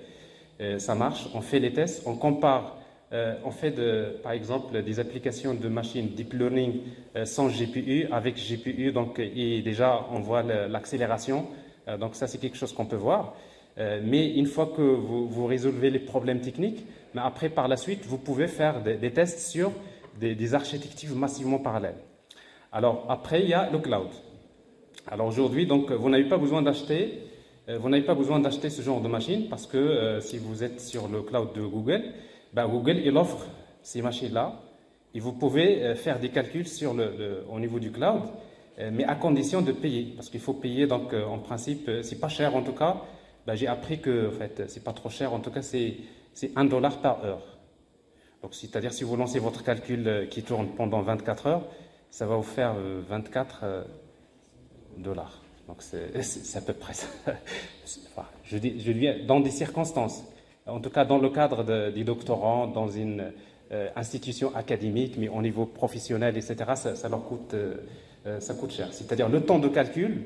Ça marche, on fait les tests, on compare, on fait par exemple des applications de machines deep learning sans GPU, avec GPU, donc, et déjà on voit l'accélération, donc ça c'est quelque chose qu'on peut voir. Mais une fois que vous résolvez les problèmes techniques, mais après par la suite vous pouvez faire des tests sur des architectures massivement parallèles. Alors, après, il y a le cloud. Alors, aujourd'hui, donc, vous n'avez pas besoin d'acheter ce genre de machine parce que si vous êtes sur le cloud de Google, ben, Google, il offre ces machines-là et vous pouvez faire des calculs au niveau du cloud, mais à condition de payer. Parce qu'il faut payer, donc, en principe, c'est pas cher en tout cas. Ben, j'ai appris que, en fait, c'est pas trop cher. En tout cas, c'est $1 par heure. Donc, c'est-à-dire, si vous lancez votre calcul qui tourne pendant 24 heures, ça va vous faire 24 dollars. Donc c'est à peu près ça. Enfin, je dis dans des circonstances, en tout cas dans le cadre des doctorants, dans une institution académique, mais au niveau professionnel, etc., ça leur coûte, ça coûte cher. C'est-à-dire le temps de calcul,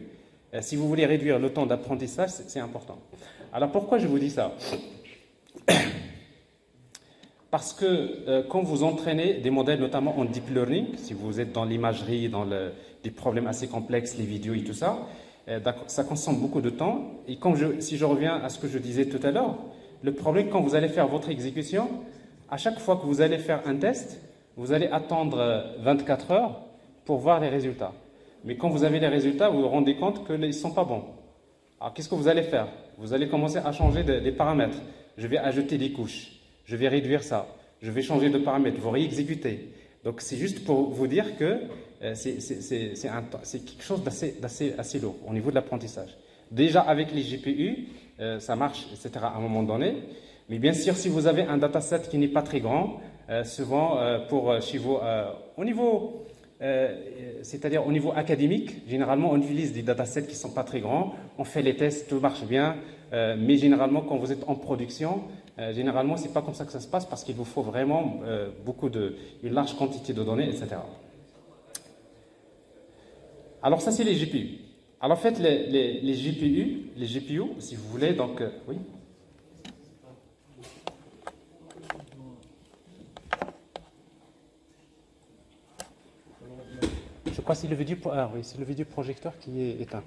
si vous voulez réduire le temps d'apprentissage, c'est important. Alors pourquoi je vous dis ça ? Parce que quand vous entraînez des modèles, notamment en deep learning, si vous êtes dans l'imagerie, dans des problèmes assez complexes, les vidéos et tout ça, ça consomme beaucoup de temps. Et si je reviens à ce que je disais tout à l'heure, le problème, quand vous allez faire votre exécution, à chaque fois que vous allez faire un test, vous allez attendre 24 heures pour voir les résultats. Mais quand vous avez les résultats, vous vous rendez compte qu'ils ne sont pas bons. Alors, qu'est-ce que vous allez faire? Vous allez commencer à changer des paramètres. Je vais ajouter des couches. Je vais réduire ça. Je vais changer de paramètres. Vous réexécutez. Donc, c'est juste pour vous dire que c'est quelque chose d'assez lourd au niveau de l'apprentissage. Déjà, avec les GPU, ça marche, etc. à un moment donné. Mais bien sûr, si vous avez un dataset qui n'est pas très grand, souvent chez vous, au niveau... c'est-à-dire au niveau académique, généralement on utilise des datasets qui ne sont pas très grands, on fait les tests, tout marche bien, mais généralement quand vous êtes en production, généralement c'est pas comme ça que ça se passe parce qu'il vous faut vraiment une large quantité de données, etc. Alors ça c'est les GPU. Alors en fait les GPU, si vous voulez, donc oui. Je crois que c'est le vidéoprojecteur qui est éteint.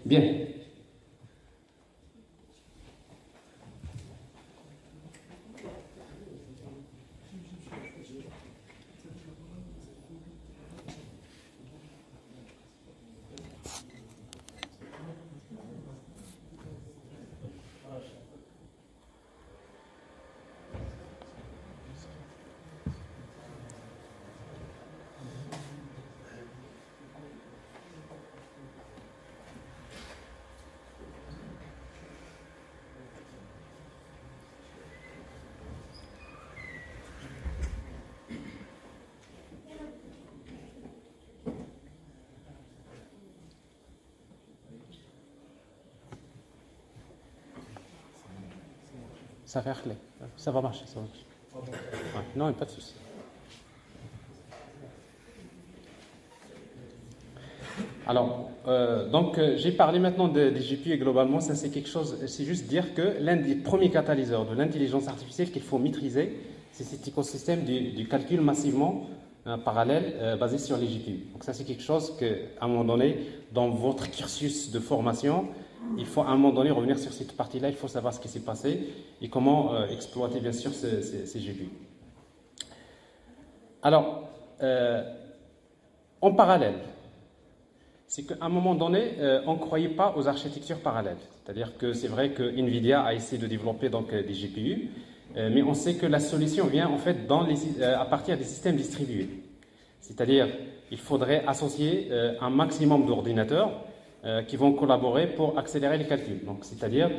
Bien. Ça va faire clé. Ça va marcher, ça va marcher. Ouais, non, pas de souci. Alors, j'ai parlé maintenant des GPU et globalement, ça c'est quelque chose, c'est juste dire que l'un des premiers catalyseurs de l'intelligence artificielle qu'il faut maîtriser, c'est cet écosystème du calcul massivement parallèle basé sur les GPU. Donc ça c'est quelque chose qu'à un moment donné, dans votre cursus de formation, il faut à un moment donné revenir sur cette partie-là, il faut savoir ce qui s'est passé et comment exploiter bien sûr ces GPU. Alors, en parallèle, c'est qu'à un moment donné, on ne croyait pas aux architectures parallèles. C'est-à-dire que c'est vrai que NVIDIA a essayé de développer donc, des GPU, mais on sait que la solution vient en fait à partir des systèmes distribués. C'est-à-dire il faudrait associer un maximum d'ordinateurs qui vont collaborer pour accélérer les calculs. Donc, c'est-à-dire,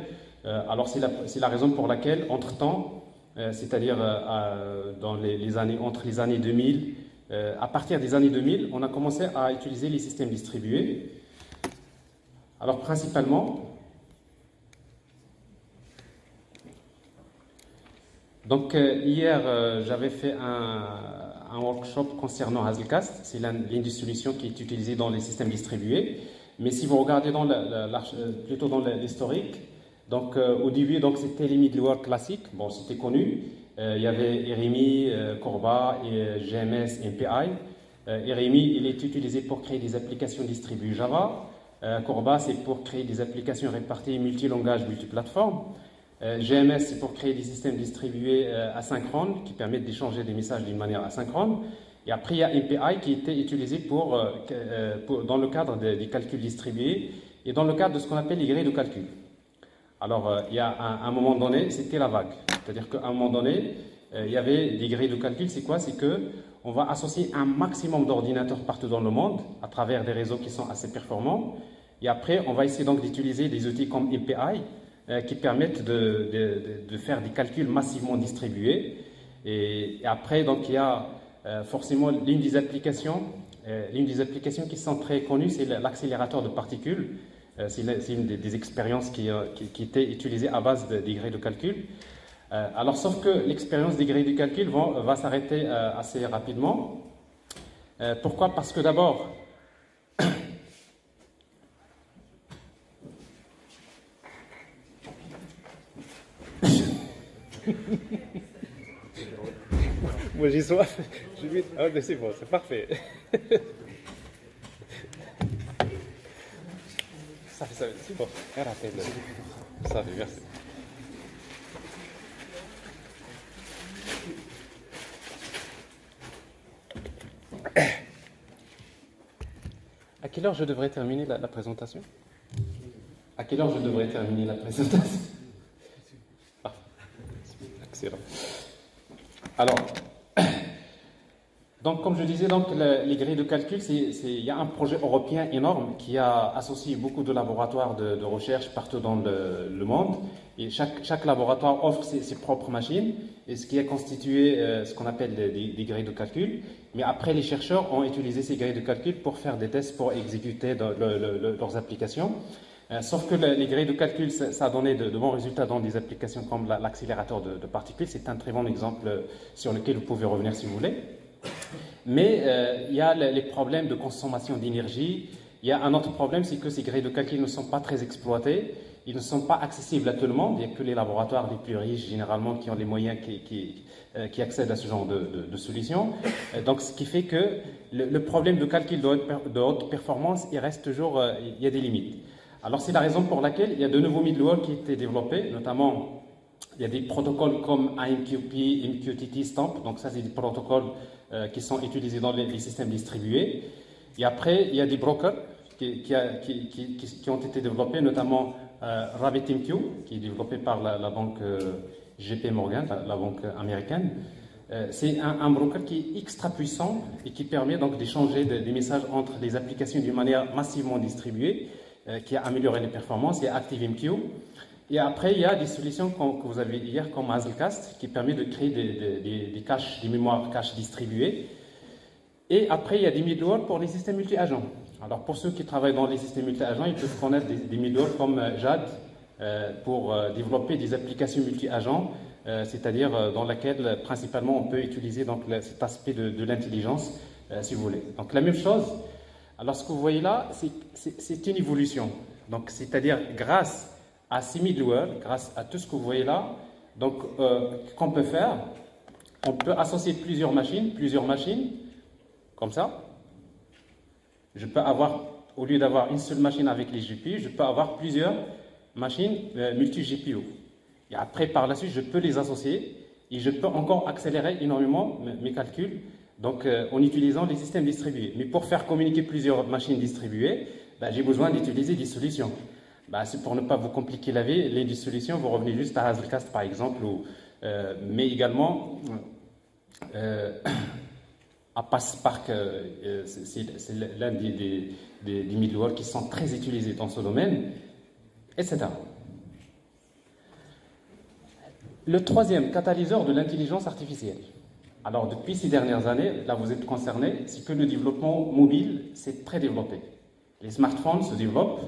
alors c'est la raison pour laquelle, entre-temps, c'est-à-dire entre les années 2000, à partir des années 2000, on a commencé à utiliser les systèmes distribués. Alors, principalement, donc hier, j'avais fait un workshop concernant Hazelcast. C'est l'une des solutions qui est utilisée dans les systèmes distribués. Mais si vous regardez plutôt dans l'historique, donc au début, donc c'était les middleware classiques. Bon, c'était connu. Il y avait RMI, Corba, et GMS, MPI. RMI, il est utilisé pour créer des applications distribuées Java. Corba, c'est pour créer des applications réparties multilangage, multiplateforme. GMS, c'est pour créer des systèmes distribués asynchrones qui permettent d'échanger des messages d'une manière asynchrone. Et après, il y a MPI qui était utilisé dans le cadre des calculs distribués et dans le cadre de ce qu'on appelle les grilles de calcul. Alors, il y a un moment donné, c'était la vague. C'est-à-dire qu'à un moment donné, il y avait des grilles de calcul. C'est quoi? C'est qu'on va associer un maximum d'ordinateurs partout dans le monde à travers des réseaux qui sont assez performants. Et après, on va essayer donc d'utiliser des outils comme MPI qui permettent de faire des calculs massivement distribués. Et après, donc, il y a forcément l'une des applications qui sont très connues, c'est l'accélérateur de particules. C'est une des expériences qui était utilisée à base des grilles de calcul. Alors, sauf que l'expérience des grilles de calcul va s'arrêter assez rapidement. Pourquoi? Parce que d'abord, Moi j'y soif. Ah, mais c'est bon, c'est parfait. Ça fait, c'est bon. Ça fait, merci. À quelle heure je devrais terminer la présentation? À quelle heure je devrais terminer la présentation? Ah, excellent. Alors, donc comme je disais, donc, les grilles de calcul, il y a un projet européen énorme qui a associé beaucoup de laboratoires de recherche partout dans le monde. Et chaque laboratoire offre ses propres machines, et ce qui a constitué ce qu'on appelle des grilles de calcul. Mais après, les chercheurs ont utilisé ces grilles de calcul pour faire des tests pour exécuter leurs applications. Sauf que les grilles de calcul, ça a donné de bons résultats dans des applications comme l'accélérateur de particules. C'est un très bon exemple sur lequel vous pouvez revenir si vous voulez. Mais il y a les problèmes de consommation d'énergie. Il y a un autre problème, c'est que ces grilles de calcul ne sont pas très exploitées. Ils ne sont pas accessibles à tout le monde. Il n'y a que les laboratoires les plus riches, généralement, qui ont les moyens qui accèdent à ce genre de solutions. Donc, ce qui fait que le problème de calcul de haute performance, il reste toujours, il y a des limites. Alors, c'est la raison pour laquelle il y a de nouveaux middleware qui ont été développés, notamment, il y a des protocoles comme AMQP, MQTT, Stamp. Donc, ça, c'est des protocoles qui sont utilisés dans les systèmes distribués. Et après, il y a des brokers qui ont été développés, notamment RabbitMQ, qui est développé par la banque JP Morgan, la banque américaine. C'est un broker qui est extra puissant et qui permet donc d'échanger des messages entre les applications d'une manière massivement distribuée, qui a amélioré les performances. Il y a ActiveMQ. Et après, il y a des solutions que vous avez hier, comme Hazelcast, qui permet de créer des caches, des mémoires caches distribuées. Et après, il y a des middleware pour les systèmes multi-agents. Alors, pour ceux qui travaillent dans les systèmes multi-agents, ils peuvent connaître des middleware comme JAD pour développer des applications multi-agents, c'est-à-dire dans laquelle, principalement, on peut utiliser donc, cet aspect de l'intelligence, si vous voulez. Donc, la même chose. Alors, ce que vous voyez là, c'est une évolution. Donc, c'est-à-dire, grâce à ces middleware, grâce à tout ce que vous voyez là, donc, qu'on peut faire, on peut associer plusieurs machines, comme ça. Je peux avoir, au lieu d'avoir une seule machine avec les GPU, je peux avoir plusieurs machines multi-GPU. Et après, par la suite, je peux les associer et je peux encore accélérer énormément mes calculs, donc en utilisant les systèmes distribués. Mais pour faire communiquer plusieurs machines distribuées, j'ai besoin d'utiliser des solutions. C'est pour ne pas vous compliquer la vie, les solutions, vous revenez juste à Hazelcast par exemple, mais également à PassSpark, c'est l'un des middleware qui sont très utilisés dans ce domaine, etc. Le troisième catalyseur de l'intelligence artificielle. Alors, depuis ces dernières années, là vous êtes concernés, c'est que le développement mobile s'est très développé. Les smartphones se développent.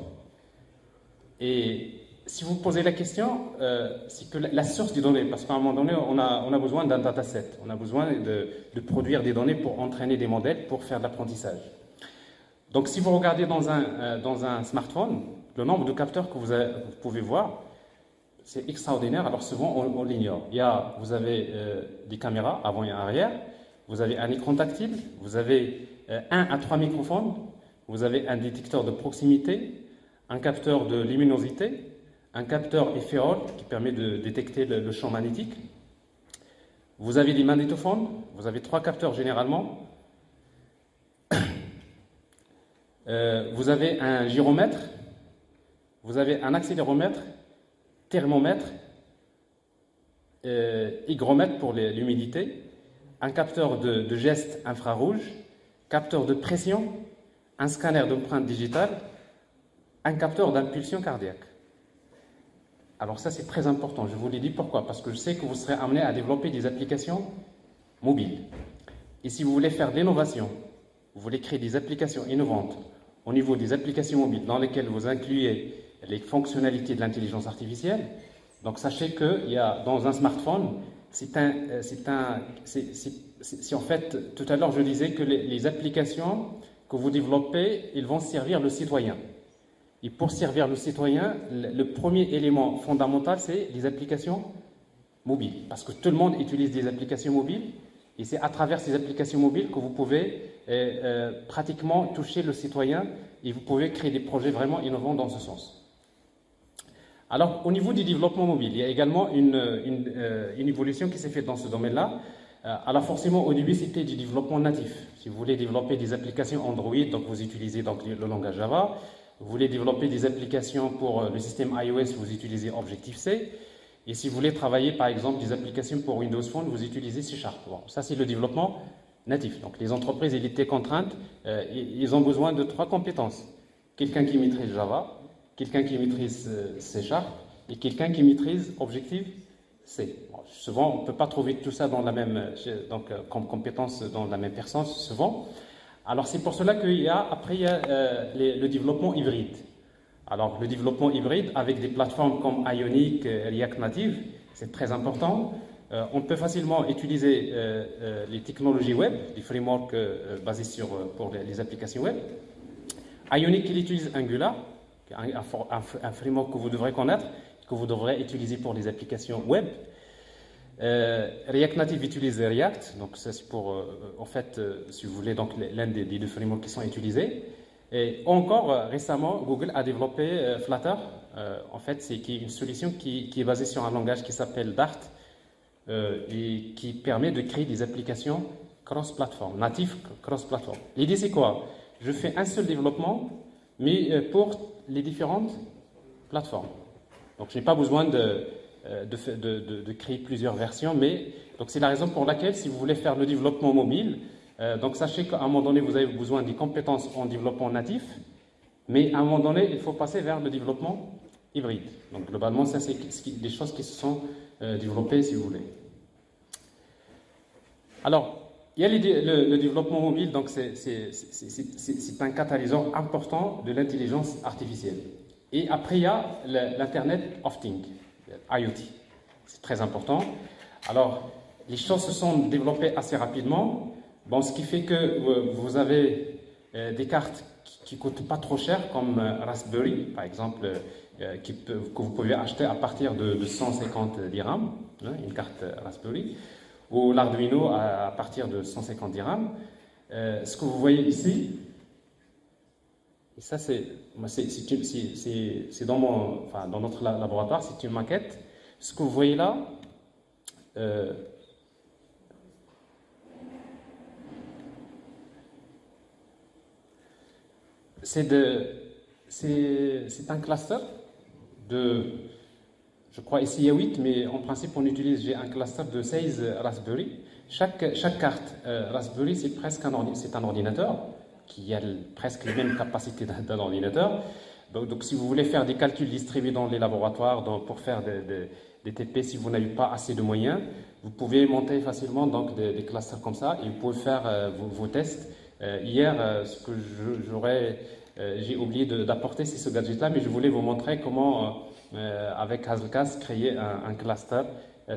Et si vous posez la question, c'est que la source des données, parce qu'à un moment donné, on a besoin d'un dataset, on a besoin de produire des données pour entraîner des modèles, pour faire de l'apprentissage. Donc si vous regardez dans un smartphone, le nombre de capteurs que vous pouvez voir, c'est extraordinaire. Alors souvent, on l'ignore. Vous avez des caméras avant et arrière, vous avez un écran tactile, vous avez 1 à 3 microphones, vous avez un détecteur de proximité, un capteur de luminosité, un capteur éphéral qui permet de détecter le champ magnétique. Vous avez des magnétophones, vous avez 3 capteurs généralement. Vous avez un gyromètre, vous avez un accéléromètre, thermomètre, hygromètre pour l'humidité, un capteur de geste infrarouge, capteur de pression, un scanner d'empreinte digitale, un capteur d'impulsion cardiaque. Alors ça, c'est très important. Je vous l'ai dit pourquoi? Parce que je sais que vous serez amené à développer des applications mobiles. Et si vous voulez faire de l'innovation, vous voulez créer des applications innovantes au niveau des applications mobiles dans lesquelles vous incluez les fonctionnalités de l'intelligence artificielle, donc sachez qu'il y a dans un smartphone, c'est en fait, tout à l'heure je disais que les applications que vous développez, ils vont servir le citoyen. Et pour servir le citoyen, le premier élément fondamental, c'est les applications mobile. Parce que tout le monde utilise des applications mobiles et c'est à travers ces applications mobiles que vous pouvez pratiquement toucher le citoyen et vous pouvez créer des projets vraiment innovants dans ce sens. Alors, au niveau du développement mobile, il y a également une évolution qui s'est faite dans ce domaine-là. Alors forcément, au début, c'était du développement natif. Si vous voulez développer des applications Android, donc vous utilisez donc le langage Java. Vous voulez développer des applications pour le système iOS, vous utilisez Objective-C. Et si vous voulez travailler, par exemple, des applications pour Windows Phone, vous utilisez C#. Bon, ça, c'est le développement natif. Donc, les entreprises, elles étaient contraintes. Ils ont besoin de 3 compétences. Quelqu'un qui maîtrise Java, quelqu'un qui maîtrise C# et quelqu'un qui maîtrise Objective-C. Bon, souvent, on ne peut pas trouver tout ça dans la même, comme compétence dans la même personne, souvent. Alors, c'est pour cela qu'après, il y a le développement hybride. Alors, le développement hybride avec des plateformes comme Ionic, React Native, c'est très important. On peut facilement utiliser les technologies web, les frameworks basés pour les applications web. Ionic, il utilise Angular, un framework que vous devrez connaître, que vous devrez utiliser pour les applications web. React Native utilise React, donc ça c'est pour, en fait, si vous voulez, donc l'un des 2 frameworks qui sont utilisés. Et encore récemment, Google a développé Flutter. En fait, c'est une solution qui est basée sur un langage qui s'appelle Dart et qui permet de créer des applications cross-platform, natifs cross-platform. L'idée c'est quoi? Je fais un seul développement, mais pour les différentes plateformes. Donc, je n'ai pas besoin de créer plusieurs versions, mais donc c'est la raison pour laquelle, si vous voulez faire le développement mobile, donc sachez qu'à un moment donné, vous avez besoin des compétences en développement natif, mais à un moment donné, il faut passer vers le développement hybride. Donc, globalement, ça, c'est des choses qui se sont développées, si vous voulez. Alors, il y a le développement mobile, donc c'est un catalyseur important de l'intelligence artificielle. Et après, il y a l'Internet of Things, IoT. C'est très important. Alors, les choses se sont développées assez rapidement. Bon, ce qui fait que vous avez des cartes qui ne coûtent pas trop cher, comme Raspberry, par exemple, que vous pouvez acheter à partir de 150 dirhams, hein, une carte Raspberry, ou l'Arduino à partir de 150 dirhams. Ce que vous voyez ici, et ça c'est dans notre laboratoire, c'est une maquette. Ce que vous voyez là, c'est un cluster de, je crois ici il y a 8, mais en principe on utilise, j'ai un cluster de 16 Raspberry. Chaque carte Raspberry, c'est presque un ordinateur qui a presque les mêmes capacités d'un ordinateur. Donc, si vous voulez faire des calculs distribués dans les laboratoires, pour faire des TP, si vous n'avez pas assez de moyens, vous pouvez monter facilement donc, des clusters comme ça et vous pouvez faire vos tests. Hier, ce que j'ai oublié d'apporter, c'est ce gadget-là, mais je voulais vous montrer comment, avec Hazelcast, créer un cluster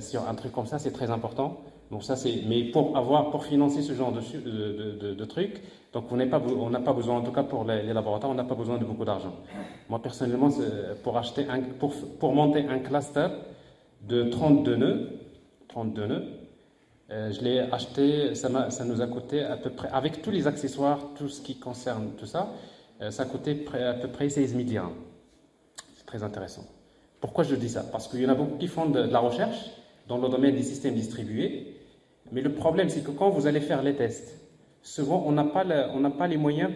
sur un truc comme ça, c'est très important. Donc ça, mais pour financer ce genre de trucs, donc on n'a pas besoin, en tout cas pour les laboratoires, on n'a pas besoin de beaucoup d'argent. Moi personnellement, pour monter un cluster de 32 nœuds, je l'ai acheté, ça nous a coûté à peu près, avec tous les accessoires, tout ce qui concerne tout ça, ça a coûté à peu près 16 000 dirhams. C'est très intéressant. Pourquoi je dis ça? Parce qu'il y en a beaucoup qui font de la recherche dans le domaine des systèmes distribués, mais le problème c'est que quand vous allez faire les tests, souvent on n'a pas les moyens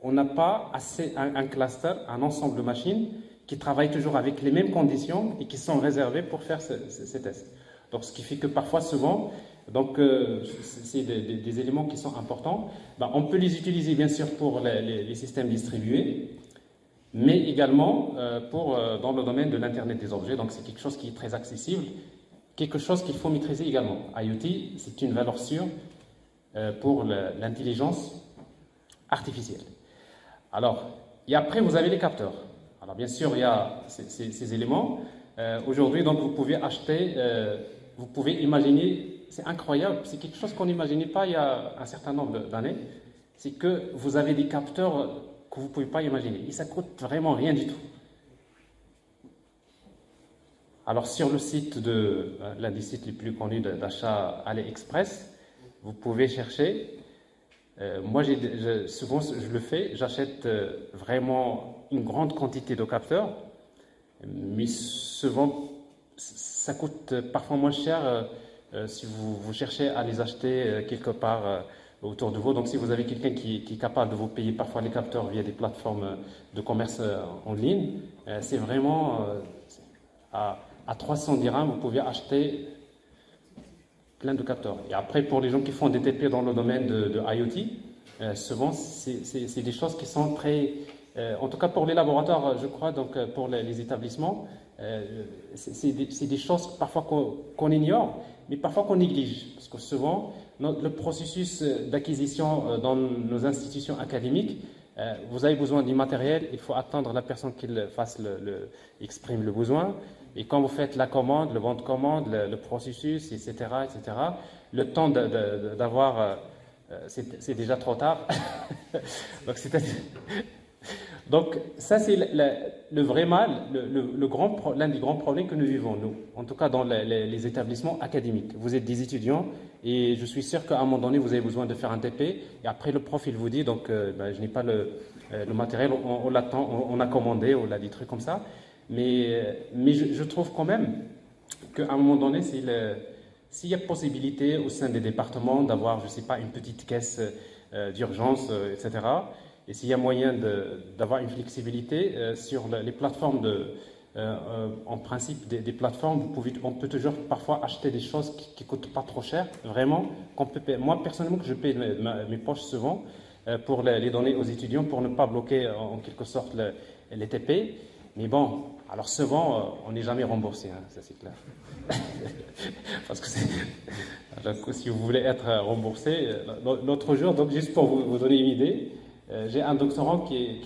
on n'a pas assez un cluster, un ensemble de machines qui travaillent toujours avec les mêmes conditions et qui sont réservées pour faire ces tests. Donc, ce qui fait que parfois, souvent, c'est des éléments qui sont importants. On peut les utiliser bien sûr pour les systèmes distribués, mais également dans le domaine de l'Internet des objets. Donc, c'est quelque chose qui est très accessible, quelque chose qu'il faut maîtriser également. IoT, c'est une valeur sûre pour l'intelligence artificielle. Alors, et après, vous avez les capteurs. Alors, bien sûr, il y a ces éléments. Aujourd'hui, donc, vous pouvez acheter, vous pouvez imaginer, c'est incroyable, c'est quelque chose qu'on n'imaginait pas il y a un certain nombre d'années, c'est que vous avez des capteurs que vous ne pouvez pas imaginer. Et ça ne coûte vraiment rien du tout. Alors, sur le site l'un des sites les plus connus d'achat AliExpress, vous pouvez chercher. Moi, souvent, je le fais, j'achète vraiment une grande quantité de capteurs, mais souvent, ça coûte parfois moins cher si vous cherchez à les acheter quelque part autour de vous. Donc, si vous avez quelqu'un qui est capable de vous payer parfois les capteurs via des plateformes de commerce en ligne, c'est vraiment à 300 dirhams, vous pouvez acheter plein de capteurs. Et après, pour les gens qui font des TP dans le domaine de IoT, souvent, c'est des choses qui sont très... en tout cas, pour les laboratoires, je crois, donc pour les établissements, c'est des choses parfois qu'on ignore, mais parfois qu'on néglige. Parce que souvent, le processus d'acquisition dans nos institutions académiques, vous avez besoin du matériel, il faut attendre la personne qui exprime le besoin. Et quand vous faites la commande, le bon de commande, le processus, etc., le temps d'avoir, c'est déjà trop tard. Donc, ça, c'est le vrai mal, l'un des grands problèmes que nous vivons, nous, en tout cas dans les établissements académiques. Vous êtes des étudiants et je suis sûr qu'à un moment donné, vous avez besoin de faire un TP et après, le prof, il vous dit, donc, je n'ai pas le matériel, on l'attend, on a commandé, on a des trucs comme ça. Mais je trouve quand même qu'à un moment donné, s'il y a possibilité au sein des départements d'avoir, je ne sais pas, une petite caisse d'urgence, etc., et s'il y a moyen d'avoir une flexibilité sur les plateformes, en principe, des plateformes, on peut toujours parfois acheter des choses qui ne coûtent pas trop cher, vraiment. Moi, personnellement, je paye mes poches souvent pour les donner aux étudiants pour ne pas bloquer en quelque sorte les TP. Mais bon, alors souvent, on n'est jamais remboursé, hein, ça c'est clair. Parce que si vous voulez être remboursé, l'autre jour, donc juste pour vous donner une idée, j'ai un doctorant qui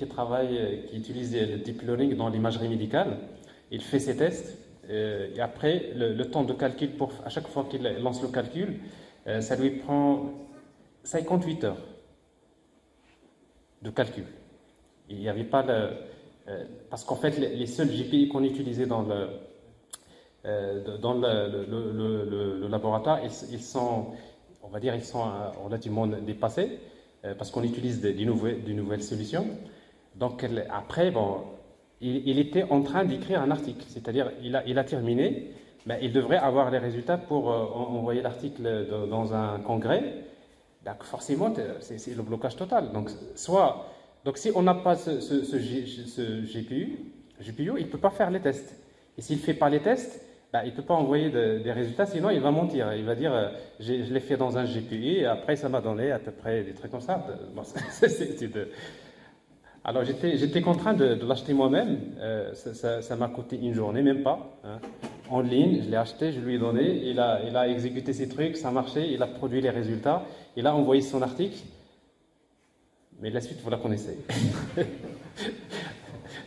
utilise le deep learning dans l'imagerie médicale. Il fait ses tests et après, le temps de calcul, à chaque fois qu'il lance le calcul, ça lui prend 58 heures de calcul. Il n'y avait pas parce qu'en fait, les seuls GPI qu'on utilisait dans le laboratoire, ils sont, on va dire, ils sont relativement dépassés parce qu'on utilise des nouvelles solutions. Donc après, bon, il était en train d'écrire un article, c'est-à-dire il a terminé, mais il devrait avoir les résultats pour envoyer l'article dans un congrès. Donc forcément, c'est le blocage total. Donc si on n'a pas ce GPU, il ne peut pas faire les tests. Et s'il ne fait pas les tests, il ne peut pas envoyer des résultats, sinon il va mentir. Il va dire je l'ai fait dans un GPU et après ça m'a donné à peu près des trucs comme ça. Alors j'étais contraint de l'acheter moi-même. Ça m'a coûté une journée, même pas. Hein. En ligne, je l'ai acheté, je lui ai donné. Il a exécuté ses trucs, ça marchait, il a produit les résultats. Il a envoyé son article. Mais la suite, vous la connaissez.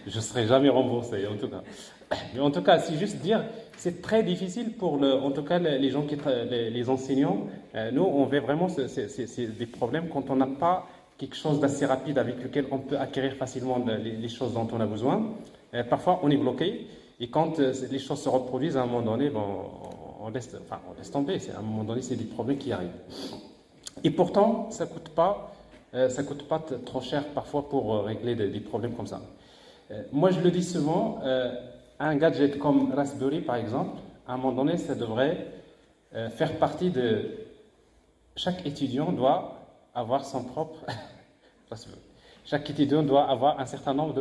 Je ne serai jamais remboursé, en tout cas. Mais en tout cas, c'est juste dire, c'est très difficile pour, en tout cas, les gens les enseignants. Nous, on vit vraiment des problèmes quand on n'a pas quelque chose d'assez rapide avec lequel on peut acquérir facilement les choses dont on a besoin. Parfois, on est bloqué. Et quand les choses se reproduisent, à un moment donné, on laisse tomber. À un moment donné, c'est des problèmes qui arrivent. Et pourtant, ça ne coûte pas trop cher parfois pour régler des problèmes comme ça. Moi, je le dis souvent, un gadget comme Raspberry, par exemple, à un moment donné, ça devrait faire partie de... Chaque étudiant doit avoir son propre Raspberry. Chaque étudiant doit avoir un certain nombre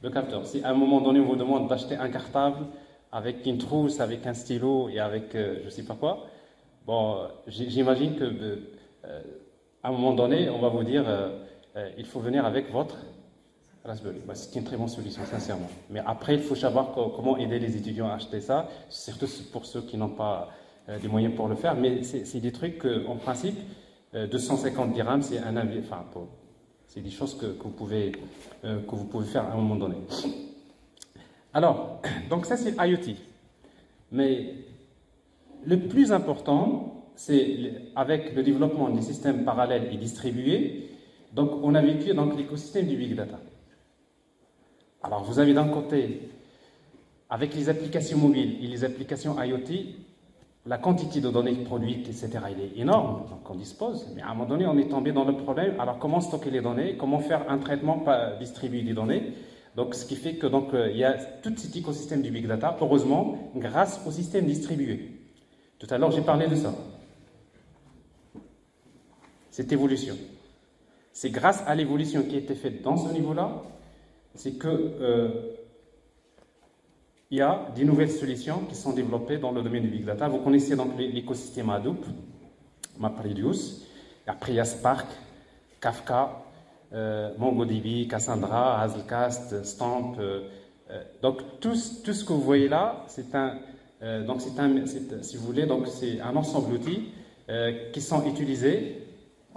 de capteurs. Si à un moment donné, on vous demande d'acheter un cartable avec une trousse, avec un stylo et avec je ne sais pas quoi, bon, j'imagine que... à un moment donné, on va vous dire il faut venir avec votre Raspberry. C'est une très bonne solution, sincèrement. Mais après, il faut savoir comment aider les étudiants à acheter ça, surtout pour ceux qui n'ont pas des moyens pour le faire. Mais c'est des trucs en principe, 250 dirhams, c'est un avis. Enfin, c'est des choses que vous pouvez faire à un moment donné. Alors, donc ça, c'est IoT. Mais le plus important, c'est avec le développement des systèmes parallèles et distribués, donc on a vécu l'écosystème du Big Data. Alors vous avez d'un côté Avec les applications mobiles et les applications IoT, la quantité de données produites, etc., elle est énorme, donc on dispose. Mais à un moment donné, on est tombé dans le problème. Alors, comment stocker les données? Comment faire un traitement, pas distribuer des données? Donc, ce qui fait que il y a tout cet écosystème du big data, heureusement, grâce au système distribué. Tout à l'heure, j'ai parlé de ça. Cette évolution. C'est grâce à l'évolution qui a été faite dans ce niveau-là, c'est que il y a des nouvelles solutions qui sont développées dans le domaine du big data. Vous connaissez donc l'écosystème Hadoop, MapReduce. Après, il y a Spark, Kafka, MongoDB, Cassandra, Hazelcast, Stamp. Donc tout ce que vous voyez là, si vous voulez, donc c'est un ensemble d'outils qui sont utilisés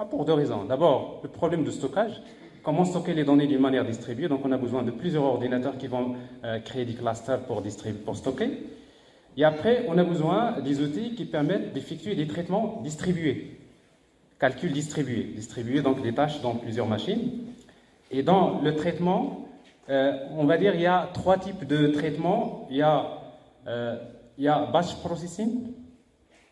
pour deux raisons. D'abord, le problème de stockage. Comment stocker les données d'une manière distribuée? Donc on a besoin de plusieurs ordinateurs qui vont créer des clusters pour stocker. Et après, on a besoin des outils qui permettent d'effectuer des traitements distribués. Calcul distribué, donc des tâches dans plusieurs machines. Et dans le traitement, on va dire il y a trois types de traitements. Il y a batch processing.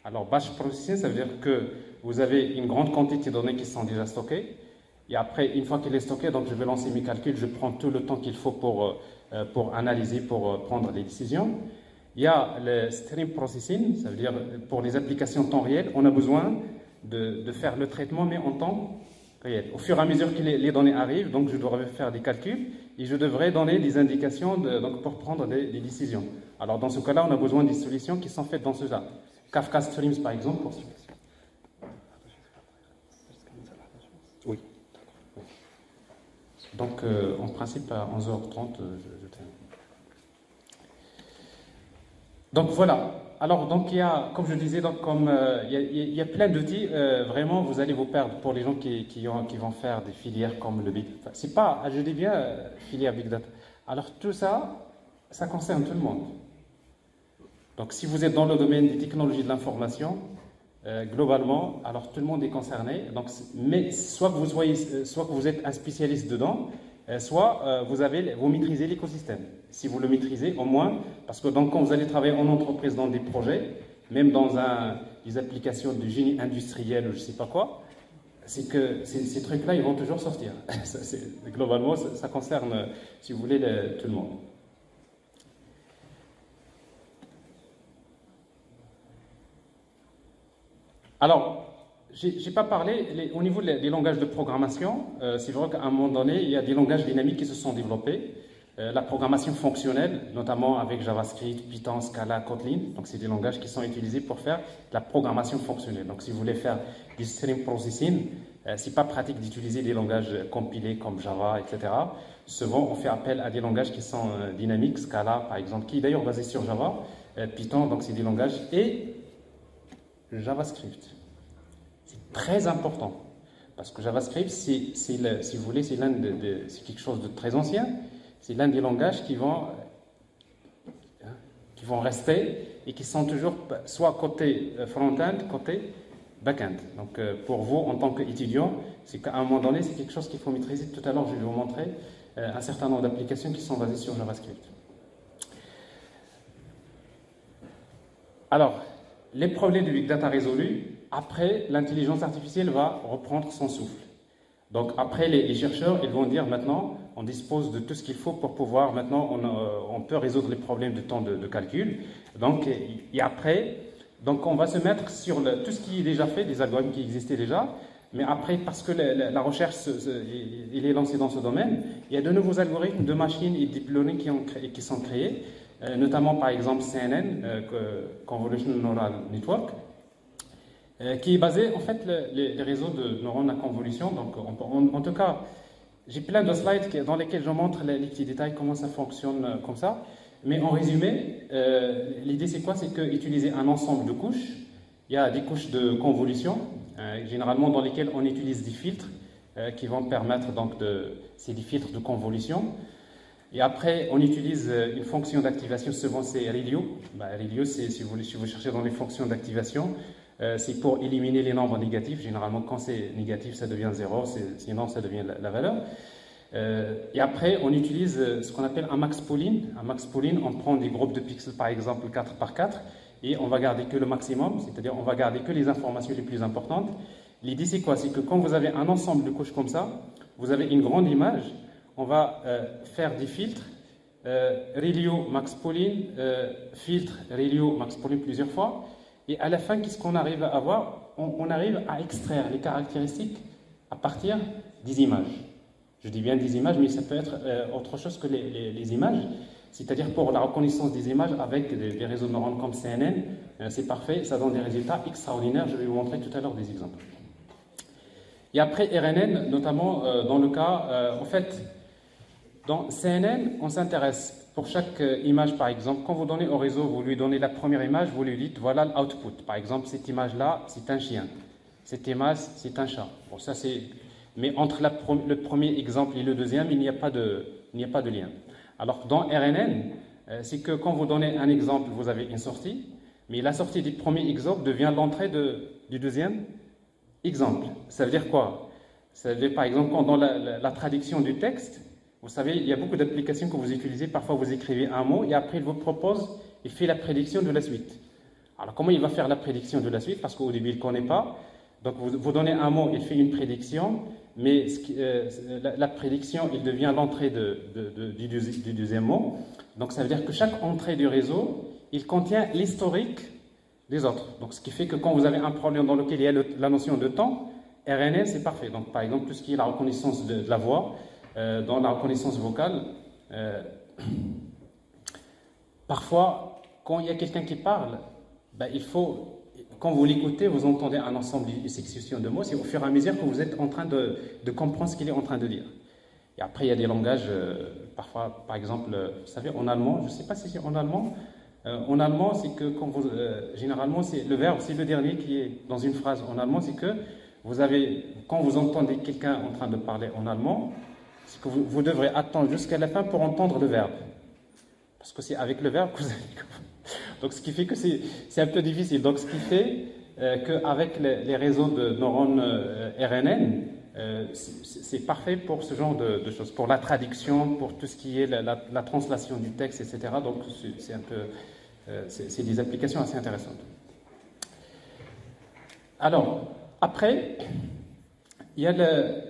Alors batch processing, ça veut dire que vous avez une grande quantité de données qui sont déjà stockées. Et après, une fois qu'il est stocké, donc je vais lancer mes calculs, je prends tout le temps qu'il faut pour analyser, pour prendre les décisions. Il y a le stream processing, ça veut dire pour les applications temps réel, on a besoin de faire le traitement, mais en temps réel. Au fur et à mesure que les données arrivent, donc je devrais faire des calculs et je devrais donner des indications donc pour prendre des décisions. Alors dans ce cas-là, on a besoin des solutions qui sont faites dans ce genre. Kafka Streams, par exemple, pour oui. Donc, en principe, à 11h30, je termine. Donc, voilà. Alors, donc, il y a, comme je disais, donc, il y a plein d'outils. Vraiment, vous allez vous perdre pour les gens qui vont faire des filières comme le Big Data. C'est pas, je dis bien, filière Big Data. Alors, tout ça, ça concerne tout le monde. Donc, si vous êtes dans le domaine des technologies de l'information, globalement, alors tout le monde est concerné. Donc, mais soit que vous êtes un spécialiste dedans, soit vous maîtrisez l'écosystème. Si vous le maîtrisez, au moins, parce que donc, quand vous allez travailler en entreprise dans des projets, même dans des applications de génie industriel ou je ne sais pas quoi, c'est que ces trucs-là, ils vont toujours sortir. Globalement, ça concerne, si vous voulez, tout le monde. Alors, je n'ai pas parlé, au niveau des langages de programmation, c'est vrai qu'à un moment donné, il y a des langages dynamiques qui se sont développés. La programmation fonctionnelle, notamment avec JavaScript, Python, Scala, Kotlin, donc c'est des langages qui sont utilisés pour faire de la programmation fonctionnelle. Donc si vous voulez faire du stream processing, c'est pas pratique d'utiliser des langages compilés comme Java, etc. Souvent, on fait appel à des langages qui sont dynamiques, Scala par exemple, qui est d'ailleurs basé sur Java, Python, donc c'est des langages, et JavaScript. C'est très important parce que JavaScript, si vous voulez, c'est quelque chose de très ancien. C'est l'un des langages qui vont rester et qui sont toujours soit côté front-end, côté back-end. Donc pour vous, en tant qu'étudiant, c'est qu'à un moment donné, c'est quelque chose qu'il faut maîtriser. Tout à l'heure, je vais vous montrer un certain nombre d'applications qui sont basées sur JavaScript. Alors, les problèmes du big data résolus, après, l'intelligence artificielle va reprendre son souffle. Donc après, les chercheurs, ils vont dire maintenant, on dispose de tout ce qu'il faut pour pouvoir, maintenant, on peut résoudre les problèmes de temps de calcul. Donc, et après, donc on va se mettre sur tout ce qui est déjà fait, des algorithmes qui existaient déjà. Mais après, parce que la recherche il est lancée dans ce domaine, il y a de nouveaux algorithmes de machine et deep learning qui sont créés, notamment par exemple CNN, Convolutional Neural Network, qui est basé en fait les réseaux de neurones à convolution. Donc, en tout cas, j'ai plein de slides dans lesquels je montre les petits détails, comment ça fonctionne comme ça. Mais en résumé, l'idée c'est quoi? C'est qu'utiliser un ensemble de couches. Il y a des couches de convolution, généralement dans lesquelles on utilise des filtres qui vont permettre donc c'est des filtres de convolution. Et après, on utilise une fonction d'activation, souvent c'est ReLU. ReLU, c'est si vous cherchez dans les fonctions d'activation, c'est pour éliminer les nombres négatifs. Généralement, quand c'est négatif, ça devient 0, sinon ça devient la valeur. Et après, on utilise ce qu'on appelle un max pooling. Un max pooling, on prend des groupes de pixels, par exemple 4 par 4, et on va garder que le maximum, c'est-à-dire on va garder que les informations les plus importantes. L'idée, c'est quoi? C'est que quand vous avez un ensemble de couches comme ça, vous avez une grande image, on va faire des filtres, Relio max pooling, filtre Relio max pooling plusieurs fois, et à la fin, qu'est-ce qu'on arrive à avoir? On arrive à extraire les caractéristiques à partir des images. Je dis bien des images, mais ça peut être autre chose que les images. C'est-à-dire pour la reconnaissance des images avec des réseaux de neurones comme CNN, c'est parfait, ça donne des résultats extraordinaires. Je vais vous montrer tout à l'heure des exemples. Et après RNN, notamment dans le cas, en fait, dans CNN, on s'intéresse pour chaque image, par exemple, quand vous donnez au réseau, vous lui donnez la première image, vous lui dites voilà l'output. Par exemple, cette image-là, c'est un chien. Cette image, c'est un chat. Bon, ça c'est. Mais entre le premier exemple et le deuxième, il n'y a pas de lien. Alors dans RNN, c'est que quand vous donnez un exemple, vous avez une sortie, mais la sortie du premier exemple devient l'entrée du deuxième exemple. Ça veut dire quoi? Ça veut dire par exemple quand dans la traduction du texte, vous savez, il y a beaucoup d'applications que vous utilisez, parfois vous écrivez un mot et après il vous propose, il fait la prédiction de la suite. Alors comment il va faire la prédiction de la suite? Parce qu'au début il ne connaît pas. Donc vous donnez un mot, il fait une prédiction, mais la prédiction, il devient l'entrée du deuxième mot. Donc ça veut dire que chaque entrée du réseau, il contient l'historique des autres. Donc ce qui fait que quand vous avez un problème dans lequel il y a la notion de temps, RNN c'est parfait. Donc par exemple tout ce qui est la reconnaissance de la voix, dans la reconnaissance vocale, parfois quand il y a quelqu'un qui parle, ben, il faut... Quand vous l'écoutez, vous entendez un ensemble de succession de mots, c'est au fur et à mesure que vous êtes en train de comprendre ce qu'il est en train de dire. Et après, il y a des langages, parfois, par exemple, vous savez, en allemand, je ne sais pas si c'est en allemand, c'est que quand vous, généralement, c'est le verbe, c'est le dernier qui est dans une phrase en allemand, c'est que vous avez, quand vous entendez quelqu'un en train de parler en allemand, c'est que vous devrez attendre jusqu'à la fin pour entendre le verbe. Parce que c'est avec le verbe que vous allez... Donc, ce qui fait que c'est un peu difficile. Donc, ce qui fait qu'avec les réseaux de neurones RNN, c'est parfait pour ce genre de choses, pour la traduction, pour tout ce qui est la translation du texte, etc. Donc, c'est des applications assez intéressantes. Alors, après, il y a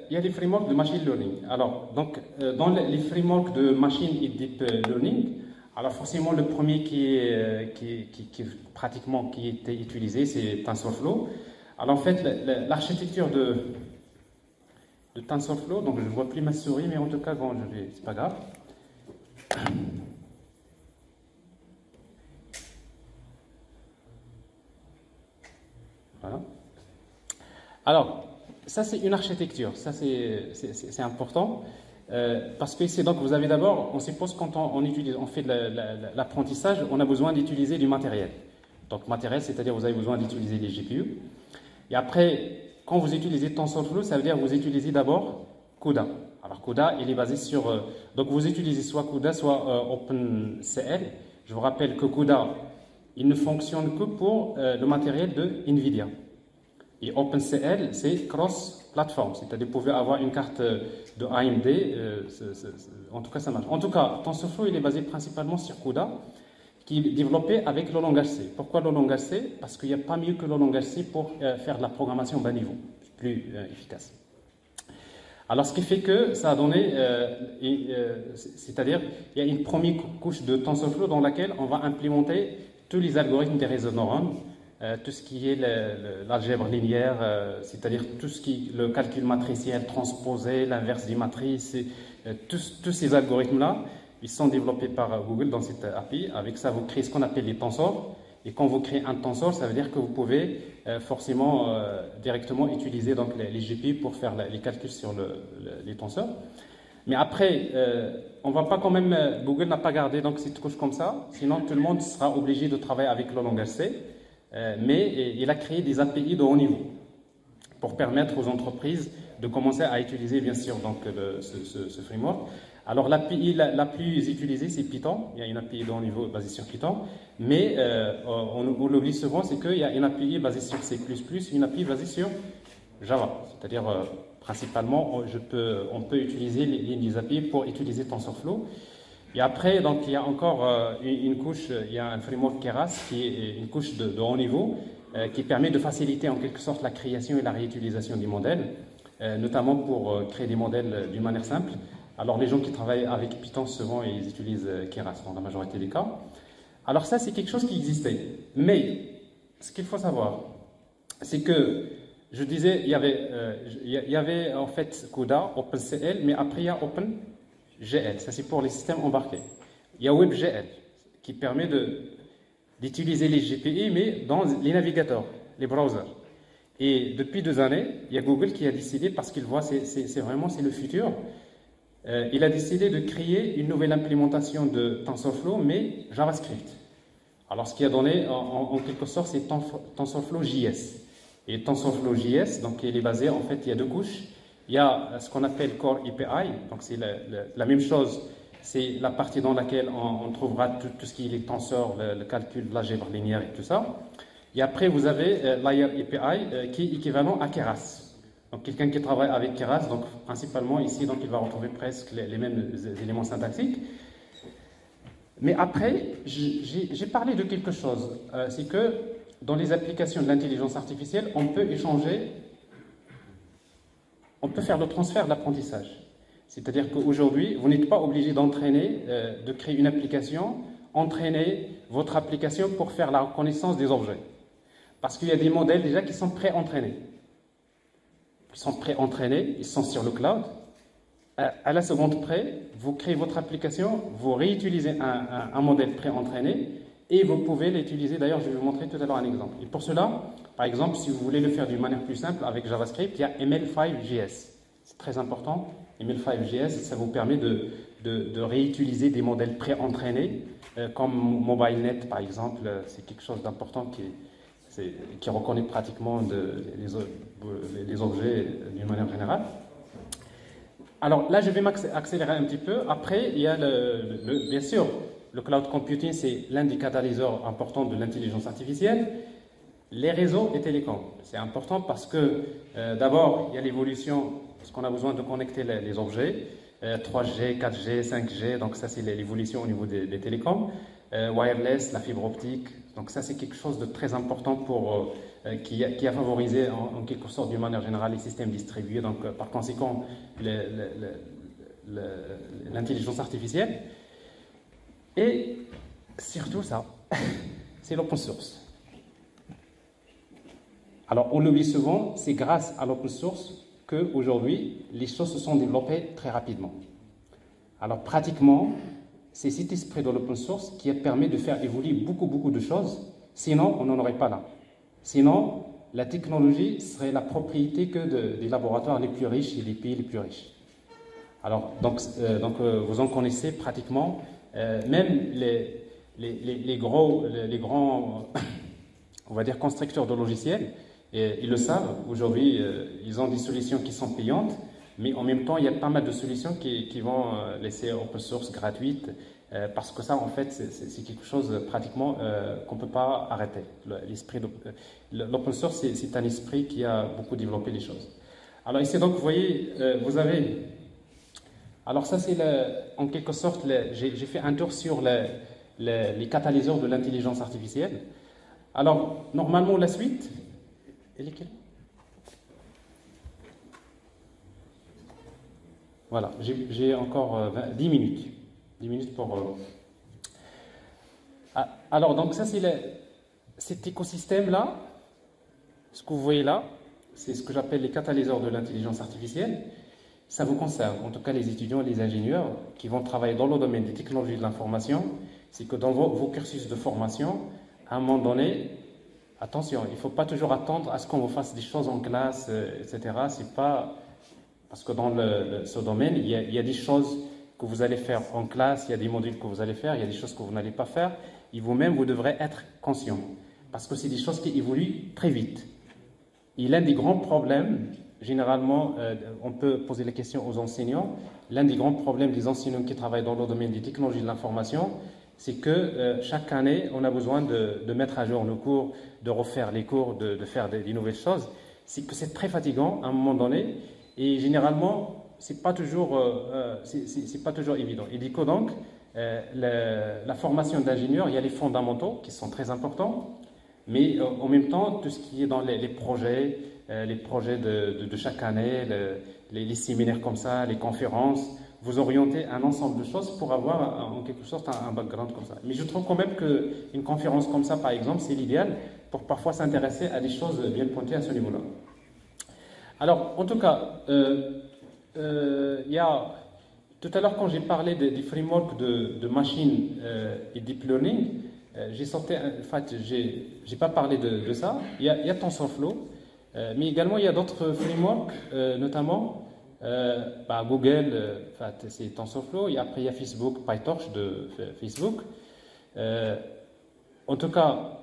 les frameworks de machine learning. Alors, donc, dans les frameworks de machine et deep learning, alors forcément, le premier qui était utilisé, c'est TensorFlow. Alors en fait, l'architecture de TensorFlow, donc je ne vois plus ma souris, mais en tout cas, bon, c'est pas grave. Voilà. Alors, ça c'est une architecture, ça c'est important. Parce que c'est donc, vous avez d'abord, on suppose quand on fait de l'apprentissage, on a besoin d'utiliser du matériel. Donc matériel, c'est-à-dire vous avez besoin d'utiliser des GPU. Et après, quand vous utilisez TensorFlow, ça veut dire que vous utilisez d'abord CUDA. Alors CUDA, il est basé sur... donc vous utilisez soit CUDA, soit OpenCL. Je vous rappelle que CUDA, il ne fonctionne que pour le matériel de NVIDIA. Et OpenCL, c'est cross-platform, c'est-à-dire que vous pouvez avoir une carte de AMD, en tout cas ça marche. En tout cas, TensorFlow, il est basé principalement sur CUDA, qui est développé avec le langage C. Pourquoi le langage C? Parce qu'il n'y a pas mieux que le langage C pour faire de la programmation bas niveau, plus efficace. Alors ce qui fait que ça a donné, c'est-à-dire il y a une première couche de TensorFlow dans laquelle on va implémenter tous les algorithmes des réseaux de neurones, tout ce qui est l'algèbre linéaire, c'est-à-dire tout ce qui est le calcul matriciel transposé, l'inverse des matrices, tous ces algorithmes-là, ils sont développés par Google dans cette API. Avec ça, vous créez ce qu'on appelle les tensors. Et quand vous créez un tensor, ça veut dire que vous pouvez forcément directement utiliser donc, les GPU pour faire les calculs sur les tensors. Mais après, on va pas quand même, Google n'a pas gardé donc, cette couche comme ça, sinon tout le monde sera obligé de travailler avec le langage C. Mais il a créé des API de haut niveau pour permettre aux entreprises de commencer à utiliser bien sûr donc, ce framework. Alors l'API la plus utilisée c'est Python, il y a une API de haut niveau basée sur Python, mais on l'oublie souvent, c'est qu'il y a une API basée sur C++, une API basée sur Java, c'est-à-dire principalement, on peut utiliser les lignes des API pour utiliser TensorFlow. Et après, donc, il y a encore une couche, il y a un framework Keras qui est une couche de haut niveau qui permet de faciliter en quelque sorte la création et la réutilisation des modèles, notamment pour créer des modèles d'une manière simple. Alors, les gens qui travaillent avec Python, souvent, ils utilisent Keras dans la majorité des cas. Alors ça, c'est quelque chose qui existait. Mais ce qu'il faut savoir, c'est que, je disais, il y avait en fait CUDA, OpenCL, mais après il y a OpenGL. Ça, c'est pour les systèmes embarqués. Il y a WebGL, qui permet d'utiliser les GPI, mais dans les navigateurs, les browsers. Et depuis 2 années, il y a Google qui a décidé, parce qu'il voit, c'est vraiment le futur, il a décidé de créer une nouvelle implémentation de TensorFlow, mais JavaScript. Alors, ce qui a donné, en quelque sorte, c'est TensorFlow JS. Et TensorFlow JS, donc, il est basé, en fait, il y a 2 couches. Il y a ce qu'on appelle Core API, donc c'est la même chose. C'est la partie dans laquelle on trouvera tout ce qui est les tenseurs, le calcul de l'algèbre linéaire et tout ça. Et après, vous avez Layer API qui est équivalent à Keras. Donc, quelqu'un qui travaille avec Keras, donc principalement ici, donc il va retrouver presque les mêmes éléments syntaxiques. Mais après, j'ai parlé de quelque chose. C'est que dans les applications de l'intelligence artificielle, on peut échanger, on peut faire le transfert de l'apprentissage. C'est-à-dire qu'aujourd'hui, vous n'êtes pas obligé d'entraîner, de créer une application, entraîner votre application pour faire la reconnaissance des objets. Parce qu'il y a des modèles déjà qui sont pré-entraînés. Ils sont pré-entraînés, ils sont sur le cloud. À la seconde près, vous créez votre application, vous réutilisez un modèle pré-entraîné et vous pouvez l'utiliser. D'ailleurs, je vais vous montrer tout à l'heure un exemple. Et pour cela, par exemple, si vous voulez le faire d'une manière plus simple avec JavaScript, il y a ML5JS. C'est très important. ML5JS, ça vous permet de réutiliser des modèles pré-entraînés, comme MobileNet, par exemple. C'est quelque chose d'important qui reconnaît pratiquement les objets d'une manière générale. Alors là, je vais m'accélérer un petit peu. Après, il y a bien sûr, le cloud computing, c'est l'un des catalyseurs importants de l'intelligence artificielle. Les réseaux et télécoms, c'est important parce que d'abord, il y a l'évolution, parce qu'on a besoin de connecter les objets, 3G, 4G, 5G, donc ça c'est l'évolution au niveau des télécoms. Wireless, la fibre optique, donc ça c'est quelque chose de très important qui a favorisé en quelque sorte d'une manière générale les systèmes distribués, donc par conséquent l'intelligence artificielle. Et surtout ça, c'est l'open source. Alors on l'oublie souvent, c'est grâce à l'open source qu'aujourd'hui les choses se sont développées très rapidement. Alors pratiquement, c'est cet esprit de l'open source qui a permis de faire évoluer beaucoup de choses, sinon on n'en aurait pas là. Sinon, la technologie serait la propriété que des laboratoires les plus riches et des pays les plus riches. Alors, donc vous en connaissez pratiquement, même les grands, on va dire, constructeurs de logiciels, ils le savent. Aujourd'hui, ils ont des solutions qui sont payantes, mais en même temps, il y a pas mal de solutions qui vont laisser open source gratuite, parce que ça, en fait, c'est quelque chose pratiquement qu'on ne peut pas arrêter. L'open source, c'est un esprit qui a beaucoup développé les choses. Alors ici, donc, vous voyez, vous avez... Alors ça, c'est en quelque sorte, j'ai fait un tour sur les catalyseurs de l'intelligence artificielle. Alors, normalement, la suite, elle est quelle ? Voilà, j'ai encore 10 minutes. 10 minutes pour... Alors, donc ça, c'est cet écosystème-là. Ce que vous voyez là, c'est ce que j'appelle les catalyseurs de l'intelligence artificielle. Ça vous concerne, en tout cas les étudiants et les ingénieurs qui vont travailler dans le domaine des technologies de l'information. C'est que dans vos cursus de formation, à un moment donné, attention, il ne faut pas toujours attendre à ce qu'on vous fasse des choses en classe, etc. C'est pas... Parce que dans ce domaine, il y a des choses que vous allez faire en classe, il y a des modules que vous allez faire, il y a des choses que vous n'allez pas faire, et vous-même, vous devrez être conscient. Parce que c'est des choses qui évoluent très vite. Et l'un des grands problèmes, généralement, on peut poser la question aux enseignants, l'un des grands problèmes des enseignants qui travaillent dans le domaine des technologies de l'information, c'est que chaque année, on a besoin de mettre à jour nos cours, de refaire les cours, de faire des nouvelles choses. C'est que c'est très fatigant à un moment donné. Et généralement, c'est pas toujours, c'est pas toujours évident. Et du coup, donc, la formation d'ingénieur, il y a les fondamentaux qui sont très importants, mais en même temps, tout ce qui est dans les projets, de chaque année, les séminaires comme ça, les conférences, vous orientez un ensemble de choses pour avoir en quelque sorte un background comme ça. Mais je trouve quand même qu'une conférence comme ça, par exemple, c'est l'idéal pour parfois s'intéresser à des choses bien pointées à ce niveau-là. Alors, en tout cas, il y a, tout à l'heure quand j'ai parlé des frameworks de machine et deep learning, j'ai sorti, en fait, j'ai pas parlé de ça. Il y a TensorFlow, mais également il y a d'autres frameworks, notamment Google, en fait, c'est TensorFlow, et après il y a Facebook, PyTorch de Facebook. En tout cas,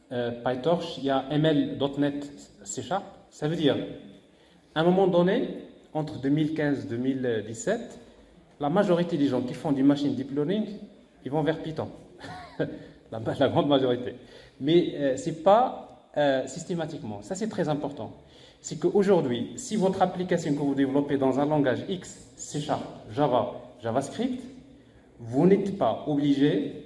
PyTorch, il y a ML.NET C#. Ça veut dire, à un moment donné, entre 2015 et 2017, la majorité des gens qui font du machine deep learning, ils vont vers Python. La grande majorité. Mais ce n'est pas systématiquement. Ça, c'est très important. C'est qu'aujourd'hui, si votre application que vous développez dans un langage X, C#, Java, JavaScript, vous n'êtes pas obligé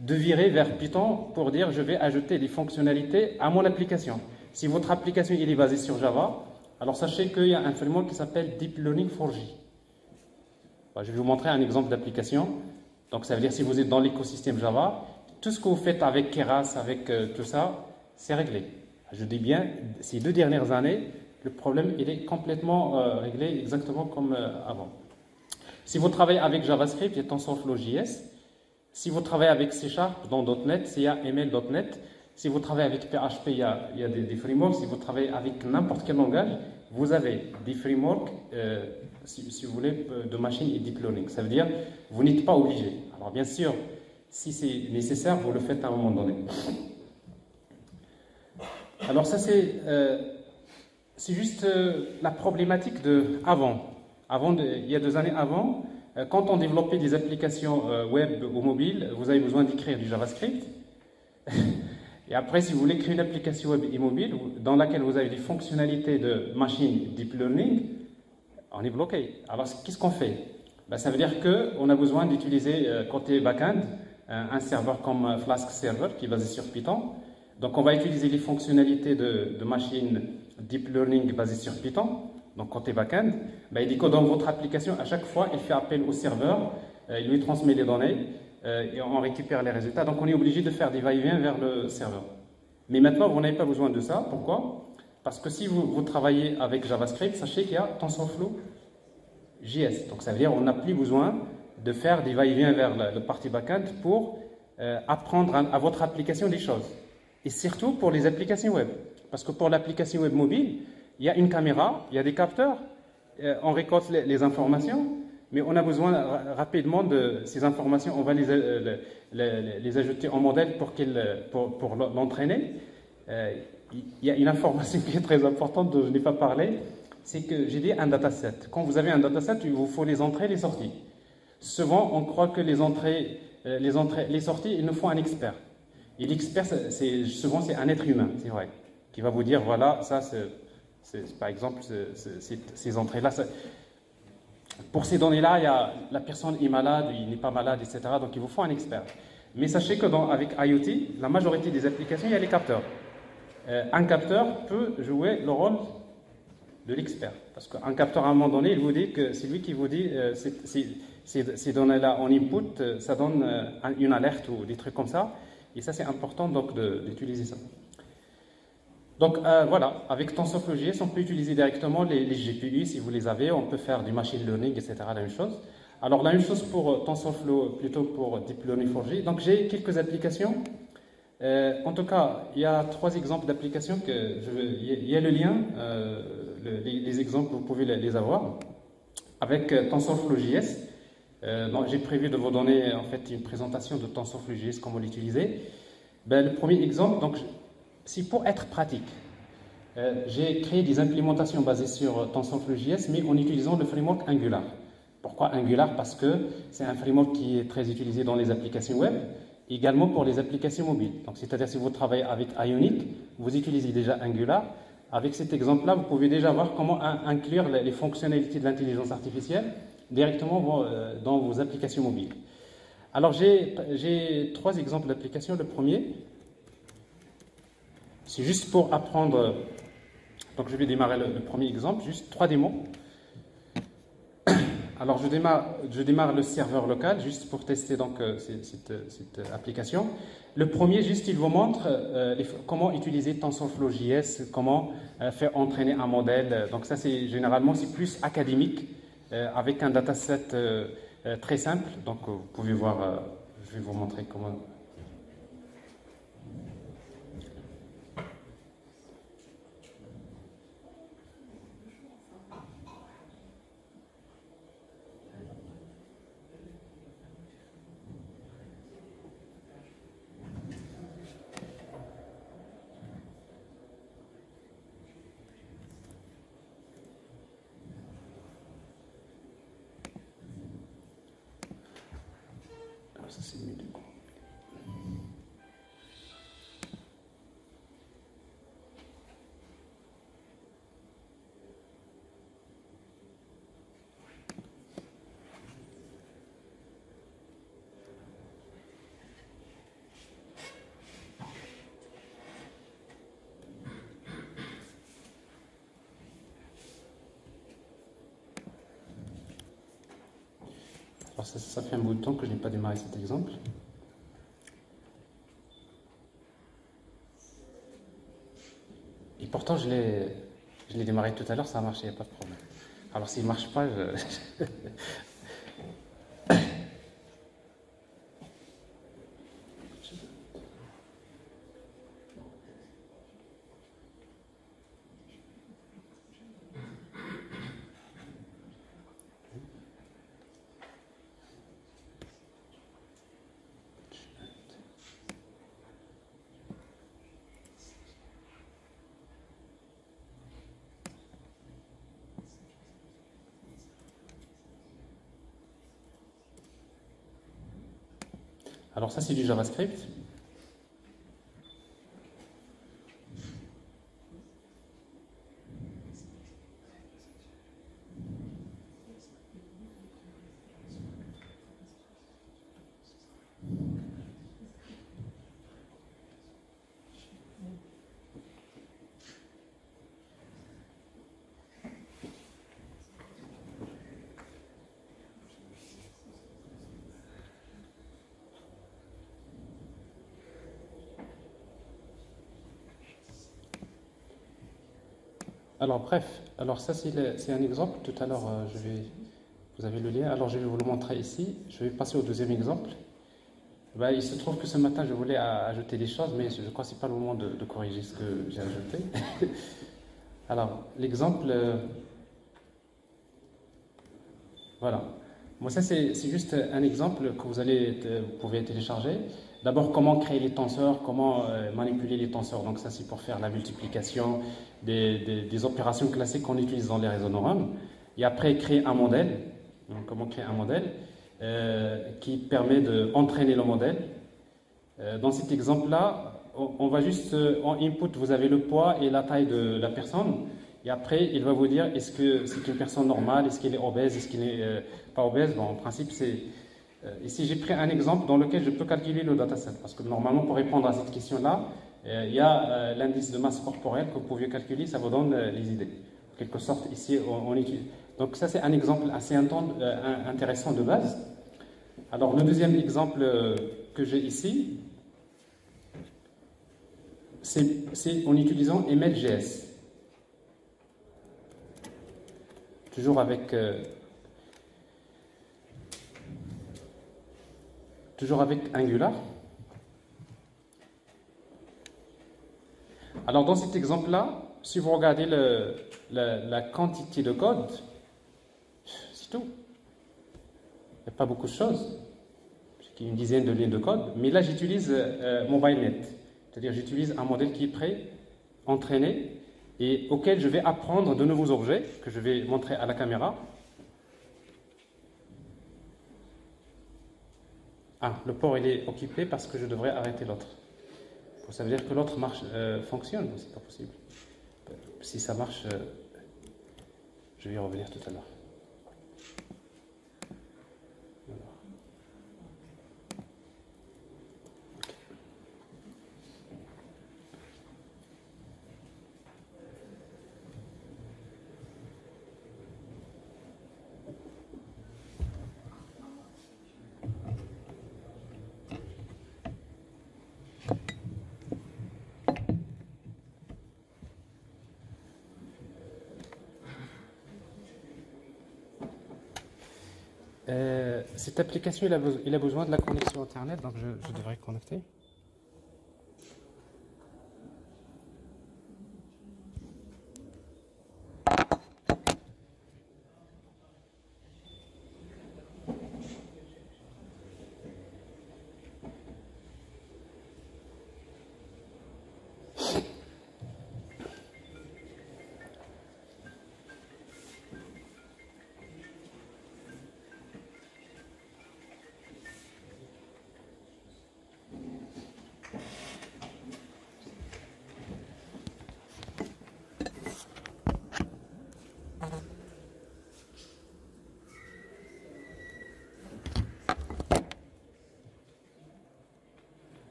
de virer vers Python pour dire je vais ajouter des fonctionnalités à mon application. Si votre application est basée sur Java, alors sachez qu'il y a un framework qui s'appelle Deep Learning 4J. Je vais vous montrer un exemple d'application. Donc ça veut dire si vous êtes dans l'écosystème Java, tout ce que vous faites avec Keras, avec tout ça, c'est réglé. Je dis bien, ces 2 dernières années, le problème il est complètement réglé exactement comme avant. Si vous travaillez avec JavaScript, il y a TensorFlow.js. Si vous travaillez avec C# dans .NET, il y a ML.NET. Si vous travaillez avec PHP, il y a des frameworks. Si vous travaillez avec n'importe quel langage, vous avez des frameworks, si vous voulez, de machine et deep learning. Ça veut dire, vous n'êtes pas obligé. Alors bien sûr, si c'est nécessaire, vous le faites à un moment donné. Alors ça, c'est juste la problématique de avant. Il y a 2 années avant, quand on développait des applications web ou mobile, vous avez besoin d'écrire du JavaScript. Et après, si vous voulez créer une application web et mobile dans laquelle vous avez des fonctionnalités de machine deep learning, on est bloqué. Alors, qu'est-ce qu'on fait? Ça veut dire qu'on a besoin d'utiliser, côté backend, un serveur comme Flask Server qui est basé sur Python. Donc, on va utiliser les fonctionnalités de machine deep learning basées sur Python. Donc, côté backend, il dit que dans votre application, à chaque fois, il fait appel au serveur, il lui transmet les données et on récupère les résultats. Donc, on est obligé de faire des va-et-vient vers le serveur. Mais maintenant, vous n'avez pas besoin de ça. Pourquoi? Parce que si vous travaillez avec JavaScript, sachez qu'il y a TensorFlow.js. Donc, ça veut dire qu'on n'a plus besoin de faire des va-et-vient vers le partie backend pour apprendre à votre application des choses. Et surtout pour les applications web. Parce que pour l'application web mobile, il y a une caméra, il y a des capteurs, on récolte les informations, mais on a besoin rapidement de ces informations, on va les ajouter en modèle pour l'entraîner. Il y a une information qui est très importante dont je n'ai pas parlé, c'est que j'ai dit un dataset. Quand vous avez un dataset, il vous faut les entrées et les sorties. Souvent, on croit que les sorties, il nous faut un expert. Et l'expert, souvent, c'est un être humain, c'est vrai, qui va vous dire, voilà, ça, par exemple, ces entrées-là. Pour ces données-là, la personne est malade, il n'est pas malade, etc. Donc, il vous faut un expert. Mais sachez que avec IoT, la majorité des applications, il y a les capteurs. Un capteur peut jouer le rôle de l'expert. Parce qu'un capteur, à un moment donné, il vous dit que c'est lui qui vous dit ces données-là en input, ça donne une alerte ou des trucs comme ça. Et ça, c'est important donc d'utiliser ça. Donc voilà, avec TensorFlow.js, on peut utiliser directement les GPU si vous les avez. On peut faire du machine learning, etc. La même chose. Alors la même chose pour TensorFlow, plutôt pour Deep Learning 4J. Donc j'ai quelques applications. En tout cas, il y a 3 exemples d'applications il y a le lien, les exemples, vous pouvez les avoir. Avec TensorFlow.js, j'ai prévu de vous donner en fait une présentation de TensorFlow.js, comment l'utiliser. Le premier exemple, donc, c'est pour être pratique. J'ai créé des implémentations basées sur TensorFlow.js, mais en utilisant le framework Angular. Pourquoi Angular? Parce que c'est un framework qui est très utilisé dans les applications web, également pour les applications mobiles. Donc, c'est-à-dire si vous travaillez avec Ionic, vous utilisez déjà Angular. Avec cet exemple-là, vous pouvez déjà voir comment inclure les fonctionnalités de l'intelligence artificielle directement dans vos applications mobiles. Alors, j'ai 3 exemples d'applications. Le premier, c'est juste pour apprendre. Donc, je vais démarrer le premier exemple, juste 3 démos. Alors, je démarre le serveur local juste pour tester donc, cette application. Le premier, juste, il vous montre comment utiliser TensorFlow.js, comment faire entraîner un modèle. Donc, ça, généralement, c'est plus académique, avec un dataset très simple. Donc, vous pouvez voir, je vais vous montrer comment. Alors, ça, c'est mieux. Alors ça fait un bout de temps que je n'ai pas démarré cet exemple. Et pourtant, je l'ai démarré tout à l'heure, ça a marché, il n'y a pas de problème. Alors s'il ne marche pas, Alors ça, c'est du JavaScript. Alors bref, alors ça c'est un exemple. Tout à l'heure, vous avez le lien. Alors je vais vous le montrer ici. Je vais passer au deuxième exemple. Ben, il se trouve que ce matin, je voulais ajouter des choses, mais je crois que ce n'est pas le moment de corriger ce que j'ai ajouté. Alors, l'exemple, voilà. Moi, ça, c'est juste un exemple que vous pouvez télécharger. D'abord, comment créer les tenseurs, comment manipuler les tenseurs. Donc, ça, c'est pour faire la multiplication des opérations classiques qu'on utilise dans les réseaux neuronaux. Et après, créer un modèle. Donc, comment créer un modèle qui permet d'entraîner le modèle. Dans cet exemple-là, on va juste, en input, vous avez le poids et la taille de la personne. Et après, il va vous dire est-ce que c'est une personne normale, est-ce qu'elle est obèse, est-ce qu'elle n'est pas obèse. Bon, en principe, c'est. Ici, j'ai pris un exemple dans lequel je peux calculer le dataset. Parce que normalement, pour répondre à cette question-là, il y a l'indice de masse corporelle que vous pouvez calculer, ça vous donne les idées. En quelque sorte, ici, on utilise. Donc, ça, c'est un exemple assez intéressant de base. Alors, le deuxième exemple que j'ai ici, c'est en utilisant MLJS. Toujours avec Angular. Alors dans cet exemple-là, si vous regardez la quantité de code, c'est tout. Il n'y a pas beaucoup de choses. C'est une dizaine de lignes de code. Mais là, j'utilise MobileNet. C'est-à-dire j'utilise un modèle qui est prêt, entraîné, et auquel je vais apprendre de nouveaux objets que je vais montrer à la caméra. Ah, le port il est occupé parce que je devrais arrêter l'autre. Ça veut dire que l'autre fonctionne, c'est pas possible. Si ça marche, je vais y revenir tout à l'heure. Cette application, il a besoin de la connexion Internet, donc je devrais connecter.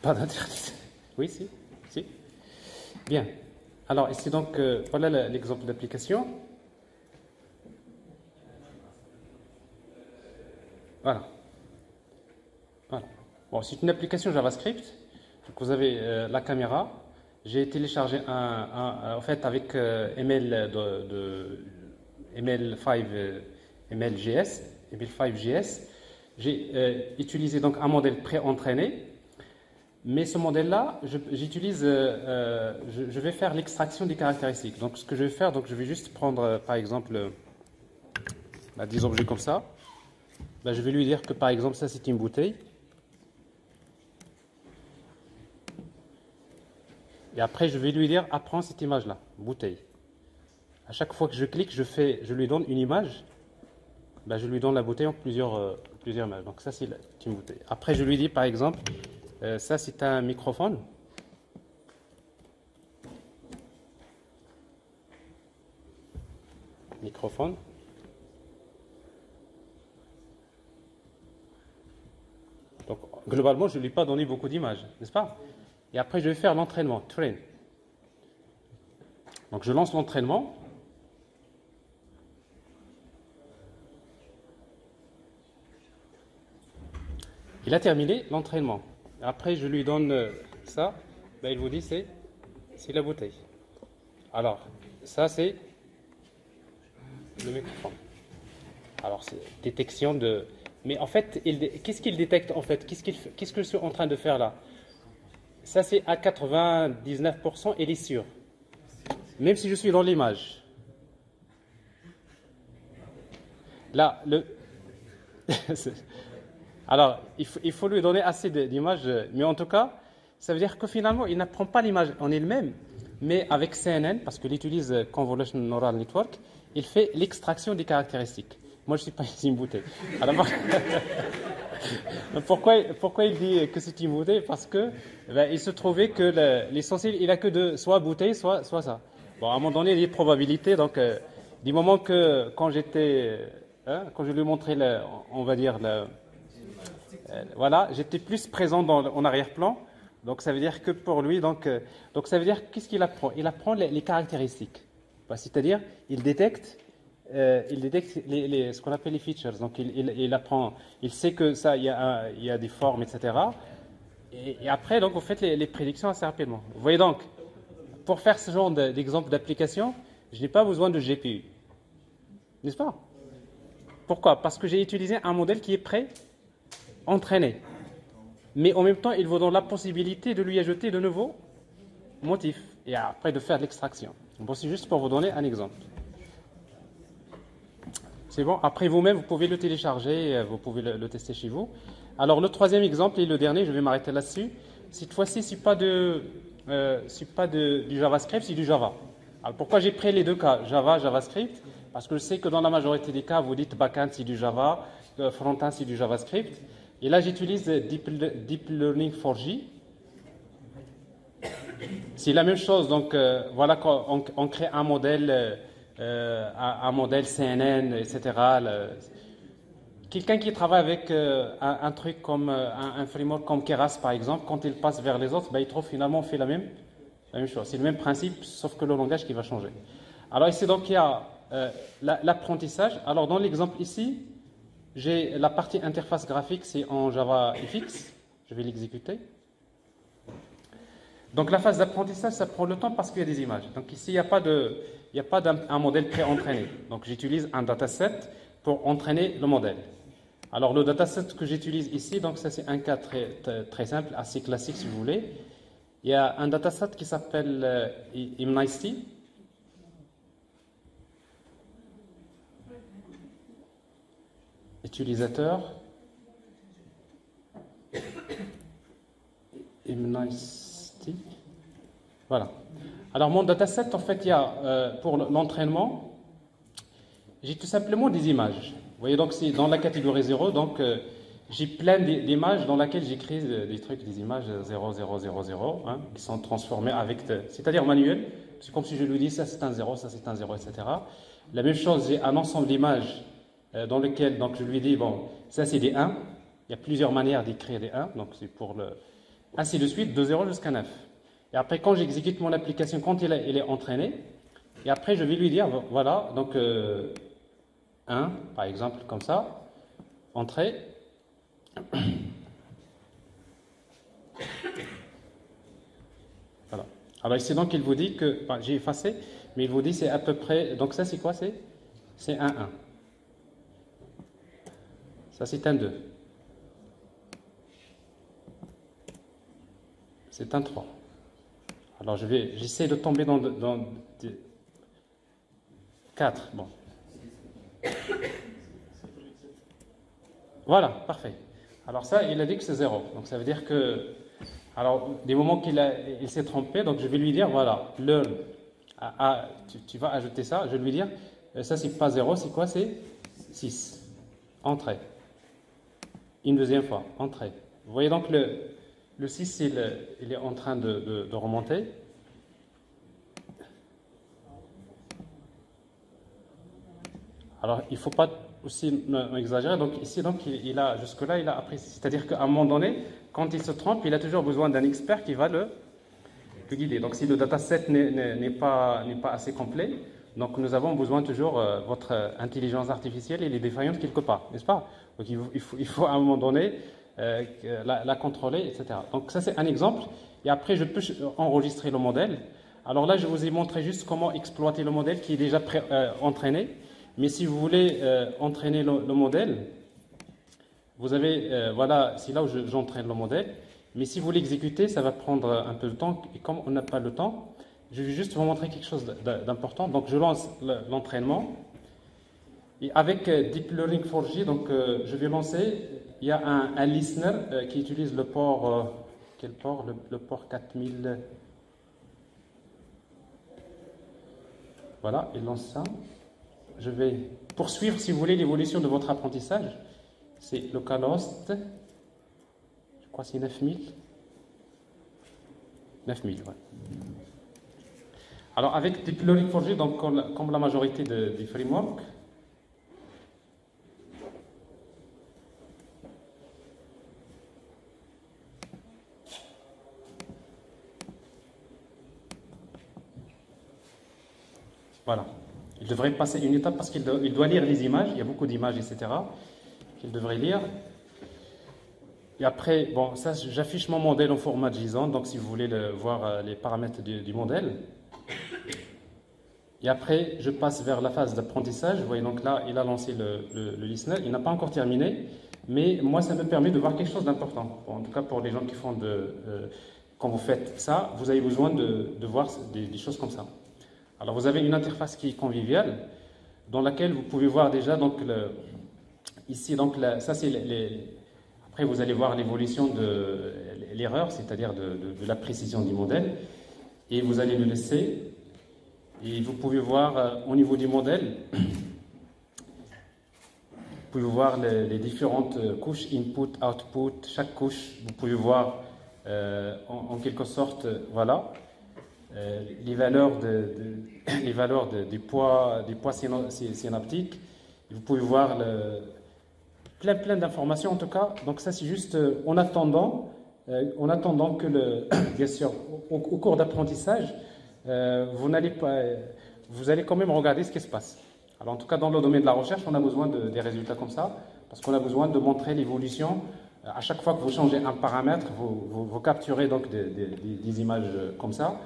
Pas d'Internet. Oui, si. Bien. Alors, ici donc, voilà l'exemple d'application. Voilà. Bon, c'est une application JavaScript. Donc, vous avez la caméra. J'ai téléchargé en fait, avec ML5JS, j'ai utilisé donc un modèle pré-entraîné. Mais ce modèle-là, je vais faire l'extraction des caractéristiques. Donc, ce que je vais faire, donc je vais juste prendre, par exemple, 10 objets comme ça. Je vais lui dire que, par exemple, ça, c'est une bouteille. Et après, je vais lui dire, apprends cette image-là, bouteille. À chaque fois que je clique, je lui donne une image. Je lui donne la bouteille en plusieurs images. Donc, ça, c'est une bouteille. Après, je lui dis, par exemple, ça, c'est un microphone. Microphone. Donc, globalement, je ne lui ai pas donné beaucoup d'images, n'est-ce pas? Et après, je vais faire l'entraînement, train. Donc, je lance l'entraînement. Il a terminé l'entraînement. Après, je lui donne ça. Il vous dit c'est la bouteille. Alors, ça, c'est le microphone. Alors, c'est détection de... Mais en fait, qu'est-ce qu'il détecte en fait? Qu'est-ce que je suis en train de faire là? Ça, c'est à 99%, il est sûr. Même si je suis dans l'image. Là, Alors, il faut lui donner assez d'images, mais en tout cas, ça veut dire que finalement, il n'apprend pas l'image en elle-même, mais avec CNN, parce qu'il utilise Convolution Neural Network, il fait l'extraction des caractéristiques. Moi, je ne suis pas une bouteille. Alors, pourquoi il dit que c'est une bouteille? Parce que il se trouvait que l'essentiel, il n'a que soit bouteille, soit ça. Bon, à un moment donné, il y a des probabilités, donc du moment que quand je lui ai montré, on va dire, voilà, j'étais plus présent en arrière-plan, donc ça veut dire que pour lui, donc ça veut dire qu'est-ce qu'il apprend? Il apprend les caractéristiques, c'est-à-dire il détecte ce qu'on appelle les features, donc il apprend, il sait que ça, il y a des formes, etc. Et après, donc vous faites les prédictions assez rapidement. Vous voyez donc, pour faire ce genre d'exemple d'application, je n'ai pas besoin de GPU, n'est-ce pas? Pourquoi? Parce que j'ai utilisé un modèle qui est prêt entraîné. Mais en même temps, il vous donne la possibilité de lui ajouter de nouveaux motifs et après de faire de l'extraction. Bon, c'est juste pour vous donner un exemple. C'est bon. Après, vous-même, vous pouvez le télécharger, vous pouvez le tester chez vous. Alors, le troisième exemple et le dernier, je vais m'arrêter là-dessus. Cette fois-ci, c'est pas du JavaScript, c'est du Java. Alors, pourquoi j'ai pris les deux cas, Java, JavaScript? Parce que je sais que dans la majorité des cas, vous dites backend, c'est du Java, front-end, c'est du JavaScript. Et là, j'utilise Deep Learning 4J. C'est la même chose. Donc, voilà, quand on crée un modèle CNN, etc. Quelqu'un qui travaille avec un truc comme un framework comme Keras, par exemple, quand il passe vers les autres, ben, il trouve finalement on fait la même chose. C'est le même principe, sauf que le langage qui va changer. Alors ici, donc, il y a l'apprentissage. Alors, dans l'exemple ici, j'ai la partie interface graphique, c'est en JavaFX. Je vais l'exécuter. Donc, la phase d'apprentissage, ça prend le temps parce qu'il y a des images. Donc, ici, il n'y a pas d'un modèle pré-entraîné. Donc, j'utilise un dataset pour entraîner le modèle. Alors, le dataset que j'utilise ici, donc ça, c'est un cas très simple, assez classique si vous voulez. Il y a un dataset qui s'appelle Imnicety. Utilisateur. Imnicety. Voilà. Alors, mon dataset, en fait, il y a pour l'entraînement, j'ai tout simplement des images. Vous voyez, donc c'est dans la catégorie 0, donc j'ai plein d'images dans lesquelles j'écris des trucs, des images 0, 0, 0, 0, hein, qui sont transformées c'est-à-dire manuel. C'est comme si je lui dis ça c'est un 0, ça c'est un 0, etc. La même chose, j'ai un ensemble d'images dans lequel donc je lui dis, bon, ça c'est des 1. Il y a plusieurs manières d'écrire des 1, donc c'est pour le... Ainsi de suite, de 0 jusqu'à 9. Et après, quand j'exécute mon application, quand il est entraîné, et après je vais lui dire, voilà, donc... 1, par exemple, comme ça, entrée. Voilà. Alors ici, donc, il vous dit que, j'ai effacé, mais il vous dit c'est à peu près, donc ça c'est quoi? C'est un 1. Ça c'est un 2. C'est un 3. Alors j'essaie de tomber dans 4, bon. Voilà, parfait. Alors ça, il a dit que c'est 0. Donc ça veut dire que, alors des moments il s'est trompé, donc je vais lui dire, voilà, tu vas ajouter ça, je vais lui dire, ça c'est pas 0, c'est quoi? C'est 6. Entrée. Une deuxième fois, entrée. Vous voyez donc le 6, il est en train de remonter. Alors, il ne faut pas aussi exagérer. Donc, ici, donc, jusque-là, il a appris. C'est-à-dire qu'à un moment donné, quand il se trompe, il a toujours besoin d'un expert qui va le guider. Donc, si le dataset n'est pas assez complet, donc nous avons besoin toujours, votre intelligence artificielle, elle est défaillante quelque part, n'est-ce pas? Donc, il faut à un moment donné la contrôler, etc. Donc, ça, c'est un exemple. Et après, je peux enregistrer le modèle. Alors là, je vous ai montré juste comment exploiter le modèle qui est déjà entraîné. Mais si vous voulez entraîner le modèle, vous avez, voilà, c'est là où j'entraîne le modèle. Mais si vous l'exécutez, ça va prendre un peu de temps. Et comme on n'a pas le temps, je vais juste vous montrer quelque chose d'important. Donc, je lance l'entraînement. Et avec Deep Learning 4G, donc, je vais lancer, il y a un listener qui utilise le port, quel port? Le port 4000. Voilà, il lance ça. Je vais poursuivre, si vous voulez, l'évolution de votre apprentissage. C'est localhost, je crois que c'est 9000. 9000, ouais. Alors, avec Deep Learning 4G, donc, comme la majorité des frameworks, voilà. Il devrait passer une étape parce qu'il doit lire les images. Il y a beaucoup d'images, etc. qu'il devrait lire. Et après, bon, ça, j'affiche mon modèle en format JSON. Donc, si vous voulez voir les paramètres du modèle. Et après, je passe vers la phase d'apprentissage. Vous voyez, donc là, il a lancé le listener. Il n'a pas encore terminé. Mais moi, ça me permet de voir quelque chose d'important. Bon, en tout cas, pour les gens qui font quand vous faites ça, vous avez besoin de voir des choses comme ça. Alors, vous avez une interface qui est conviviale, dans laquelle vous pouvez voir déjà, donc, ici, donc, ça c'est après, vous allez voir l'évolution de l'erreur, c'est-à-dire de la précision du modèle, et vous allez le laisser, et vous pouvez voir au niveau du modèle, vous pouvez voir les différentes couches, input, output, chaque couche, vous pouvez voir en quelque sorte, voilà, les valeurs du poids synaptique. Vous pouvez voir plein d'informations en tout cas. Donc ça c'est juste en attendant que bien sûr au cours d'apprentissage, vous allez quand même regarder ce qui se passe. Alors en tout cas dans le domaine de la recherche, on a besoin des résultats comme ça, parce qu'on a besoin de montrer l'évolution. À chaque fois que vous changez un paramètre, vous capturez donc des images comme ça.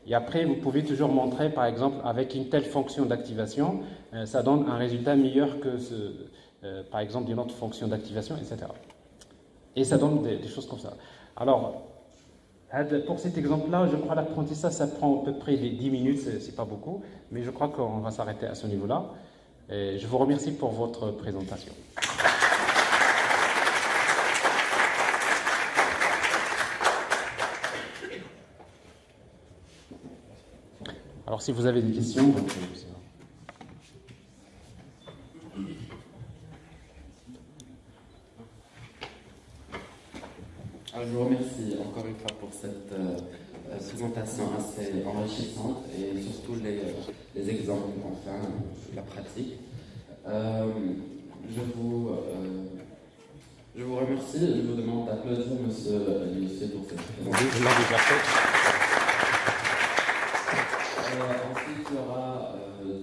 Et après, vous pouvez toujours montrer, par exemple, avec une telle fonction d'activation, ça donne un résultat meilleur que par exemple, d'une autre fonction d'activation, etc. Et ça donne des choses comme ça. Alors, pour cet exemple-là, je crois que l'apprentissage, ça prend à peu près 10 minutes, c'est pas beaucoup, mais je crois qu'on va s'arrêter à ce niveau-là. Je vous remercie pour votre présentation. Alors, si vous avez des questions, Alors, je vous remercie encore une fois pour cette présentation assez enrichissante et surtout les exemples enfin, la pratique. Je vous remercie et je vous demande d'applaudir Monsieur Lycée pour cette présentation. Oui, je l'ai déjà fait. Ensuite, il y aura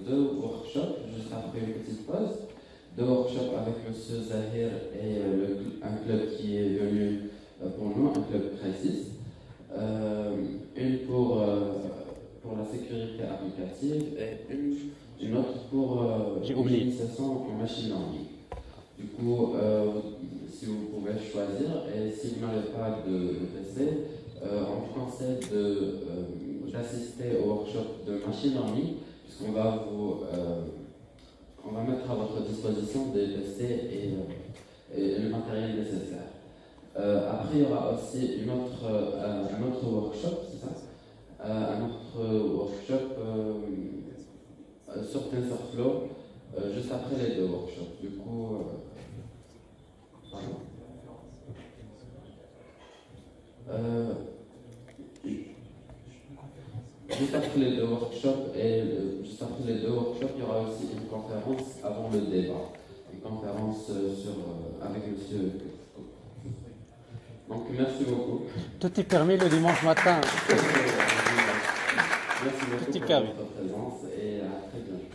2 workshops, juste après une petite pause. 2 workshops avec M. Zahir et un club qui est venu pour nous, un club Crisis. Une pour la sécurité applicative et une autre pour l'initiation en machine learning. Du coup, si vous pouvez choisir, et si vous n'avez pas de PC, on vous conseille d'assister au workshop de machine learning, puisqu'on va on va mettre à votre disposition des PC et le matériel nécessaire. Après, il y aura aussi un autre workshop, c'est ça? Un autre workshop sur TensorFlow, juste après les 2 workshops. Du coup, pardon. Juste après les 2 workshops, il y aura aussi une conférence avant le débat. Une conférence avec monsieur. Donc, merci beaucoup. Tout est permis le dimanche matin. Merci beaucoup pour votre présence et à très bientôt.